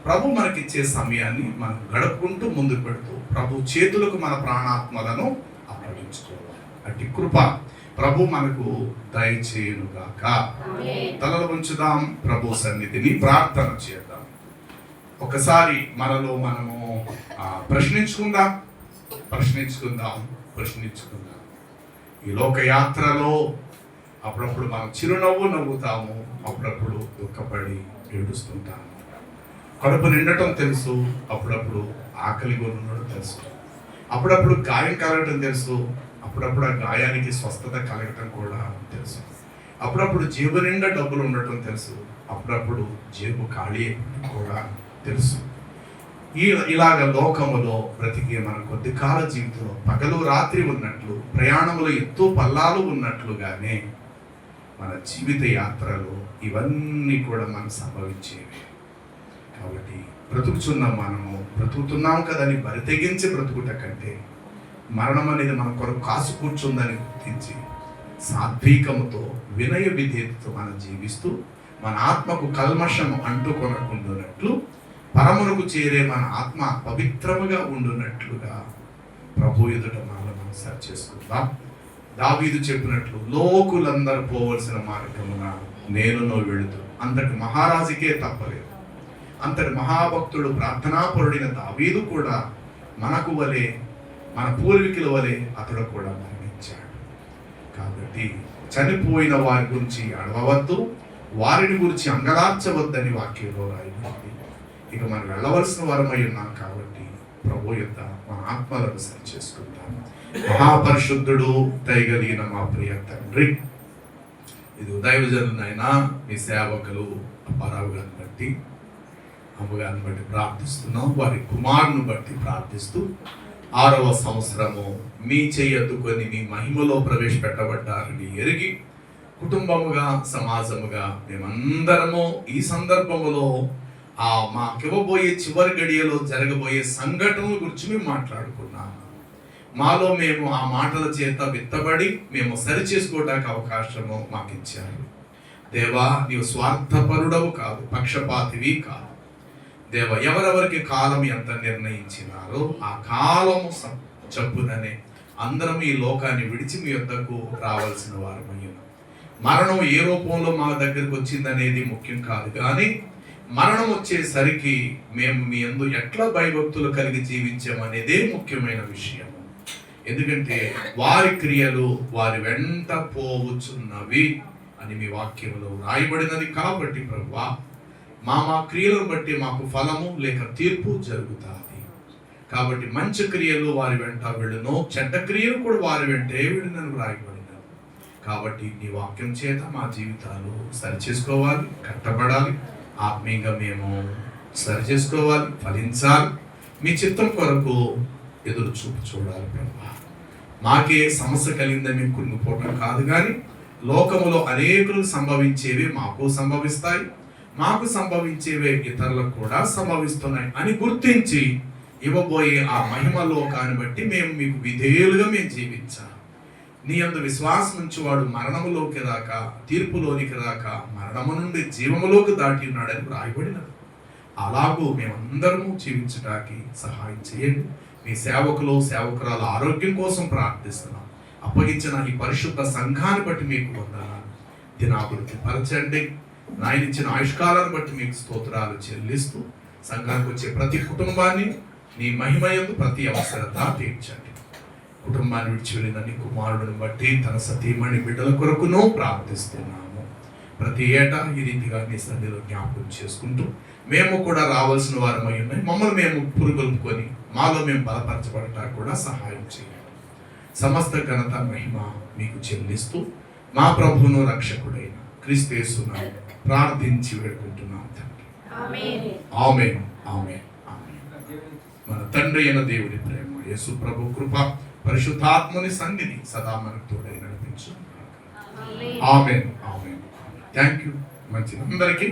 ప్రభు మనకిచ్చే సమయాన్ని మనం గడుపుకుంటూ ముందుకు పెడుతూ ప్రభు చేతులకు మన ప్రాణాత్మలను అప్పగించుకోవాలి. అట్టి కృప ప్రభు మనకు దయచేయునుగాక. తలలు ఉంచుదాం, ప్రభు సన్నిధిని ప్రార్థన చేద్దాం. ఒకసారి మనలో మనము ప్రశ్నించుకుందాం. ఈ లోక యాత్రలో అప్పుడప్పుడు మనం చిరునవ్వు నవ్వుతాము, అప్పుడప్పుడు దుఃఖపడి ఏడుస్తుంటాము. కడుపు నిండటం తెలుసు, అప్పుడప్పుడు ఆకలి ఉండడం తెలుసు, అప్పుడప్పుడు గాయం కలగటం తెలుసు, అప్పుడప్పుడు ఆ గాయానికి స్వస్థత కలగటం కూడా తెలుసు, అప్పుడప్పుడు జేబు నిండా డబ్బులు ఉండటం తెలుసు, అప్పుడప్పుడు జేబు ఖాళీ కూడా తెలుసు. ఇలాగ లోకములో బ్రతికే మన కొద్ది కాల జీవితంలో పగలు రాత్రి ఉన్నట్లు, ప్రయాణములో ఎత్తు పల్లాలు ఉన్నట్లుగానే మన జీవిత యాత్రలో ఇవన్నీ కూడా మనకు సంభవించేవి. కాబట్టి బ్రతుకుతున్నాం కదని బరితెగించి బ్రతుకుట కంటే మరణం అనేది మన కొరకు కాసు కూర్చుందని గుర్తించి సాత్వికముతో, వినయ విధేయతతో మనం జీవిస్తూ మన ఆత్మకు కల్మషము అంటుకొనకుండునట్లు, పరమునకు చేరే మన ఆత్మ పవిత్రముగా ఉండునట్లుగా ప్రభు ఎదుట మనం సరి చేసుకుందాం. దావీదు చెప్పినట్లు, లోకులందరూ పోవలసిన మార్గమున నేను వెళుతూ. అంతటి మహారాజుకే తప్పలేదు. అంతటి మహాభక్తుడు, ప్రార్థనాపరుడైన దావీదు కూడా మనకు వలె, మన పూర్వీకుల వలె అతడు కూడా మరణించాడు. కాబట్టి చనిపోయిన వారి గురించి అడవవద్దు, వారిని గురించి అంగలార్చవద్దని వాక్యంలో రాయబడింది. ఇక మనం వెళ్ళవలసిన వారమై ఉన్నాం కాబట్టి ప్రభు యొక్క మన ఆత్మలను సరి చేసుకుంటాం. మహాపరిశుద్ధుడు, దయగలిగిన మా ప్రియ తండ్రి, ఇది దైవజనులైనా మీ సేవకులు అప్పారావు గారిని బట్టి, అమ్మగారిని బట్టి ప్రార్థిస్తున్నాం. వారి కుమారుని బట్టి ప్రార్థిస్తూ 6వ సంవత్సరము మీ చెయ్యెత్తుకొని మీ మహిమలో ప్రవేశపెట్టబడ్డారని ఎరిగి కుటుంబముగా, సమాజముగా మేమందరము ఈ సందర్భములో మాకివ్వబోయే చివరి గడియలో జరగబోయే సంఘటనల గురించి మేము మాట్లాడుకున్నాము. మాలో మేము ఆ మాటల చేత విత్తబడి మేము సరి చేసుకోవడానికి అవకాశము మాకు ఇచ్చారు. దేవా, నీవు స్వార్థపరుడవు కాదు, పక్షపాతివి కాదు. దేవ, ఎవరెవరికి కాలం ఎంత నిర్ణయించినారో ఆ కాలము చప్పుననే అందరం ఈ లోకాన్ని విడిచి మీ యొద్దకు రావాల్సిన వారమయ్యాం. మరణం ఏ రూపంలో మా దగ్గరకు వచ్చిందనేది ముఖ్యం కాదు, కానీ మరణం వచ్చేసరికి మేము మీ యందు ఎట్లా భయభక్తులు కలిగి జీవించామనేదే ముఖ్యమైన విషయం. ఎందుకంటే వారి క్రియలు వారి వెంట పోవచ్చున్నవి అని మీ వాక్యంలో రాయబడినది. కాబట్టి ప్రభువా, మా క్రియలను బట్టి మాకు ఫలము లేక తీర్పు జరుగుతుంది. కాబట్టి మంచి క్రియలు వారి వెంట వెళ్ళును, చెడ్డ క్రియలు కూడా వారి వెంటే వెళ్ళునని వ్రాయబడినారు. కాబట్టి నీ వాక్యం చేత మా జీవితాలు సరిచేసుకోవాలి, కట్టబడాలి, ఆత్మీయంగా మేము సరిచేసుకోవాలి, ఫలించాలి, మీ చిత్తం కొరకు ఎదురు చూపు చూడాలి ప్రభా. మాకే సమస్య కలిగిందని మేము కుంగిపోవటం కాదు, కానీ లోకములో అనేకులు సంభవించేవి మాకు సంభవిస్తాయి, మాకు సంభవించేవే ఇతరులకు కూడా సంభవిస్తున్నాయి అని గుర్తించి ఇవ్వబోయే ఆ మహిమ లోకాన్ని బట్టి మేము మీకు విధేయులుగా మేము జీవించాలి. నీ యందు విశ్వాసం నుంచి వాడు మరణములోకి రాక, తీర్పులోనికి రాక, మరణము నుండి జీవములోకి దాటి ఉన్నాడని రాయబడినది. అలాగూ మేమందరము జీవించడానికి సహాయం చేయండి. మీ సేవకులు సేవకురాల ఆరోగ్యం కోసం ప్రార్థిస్తున్నాం. అప్పగించిన ఈ పరిశుద్ధ సంఘాన్ని బట్టి మీకు వందనాలు. దినాభివృద్ధి పరచండి. నాయన ఇచ్చిన ఆయుష్కాలాన్ని బట్టి మీకు స్తోత్రాలు చెల్లిస్తూ సంఘానికి వచ్చే ప్రతి కుటుంబాన్ని నీ మహిమయందు ప్రతి అవసరత తీర్చండి. కుటుంబాన్ని విడిచి వెళ్ళిన నీ కుమారుడిని బట్టి తన సతీమణి బిడ్డల కొరకును ప్రార్థిస్తున్నాము. ప్రతి ఏటా ఈ రీతిగా నీ సన్నిధిలో జ్ఞాపకం చేసుకుంటూ మేము కూడా రావాల్సిన వారమై ఉన్నాయి. మమ్మల్ని మేము పురుగొల్పుకొని మాలో మేము బలపరచబడటానికి కూడా సహాయం చేయండి. సమస్త ఘనత మహిమ మీకు చెల్లిస్తూ మా ప్రభువును రక్షకుడైన క్రీస్తు యేసును ప్రార్థించి వేడుకుంటున్నాం తండ్రి. ఆమేన్. ఆమేన్. ఆమేన్. మన తండ్రి అయిన దేవుని ప్రేమ, యేసు ప్రభు కృప, పరిశుద్ధాత్మని సన్నిధి సదా మనకు తోడై నడిపించు. ఆమేన్. ఆమేన్. Thank you. మంచిది అందరికీ.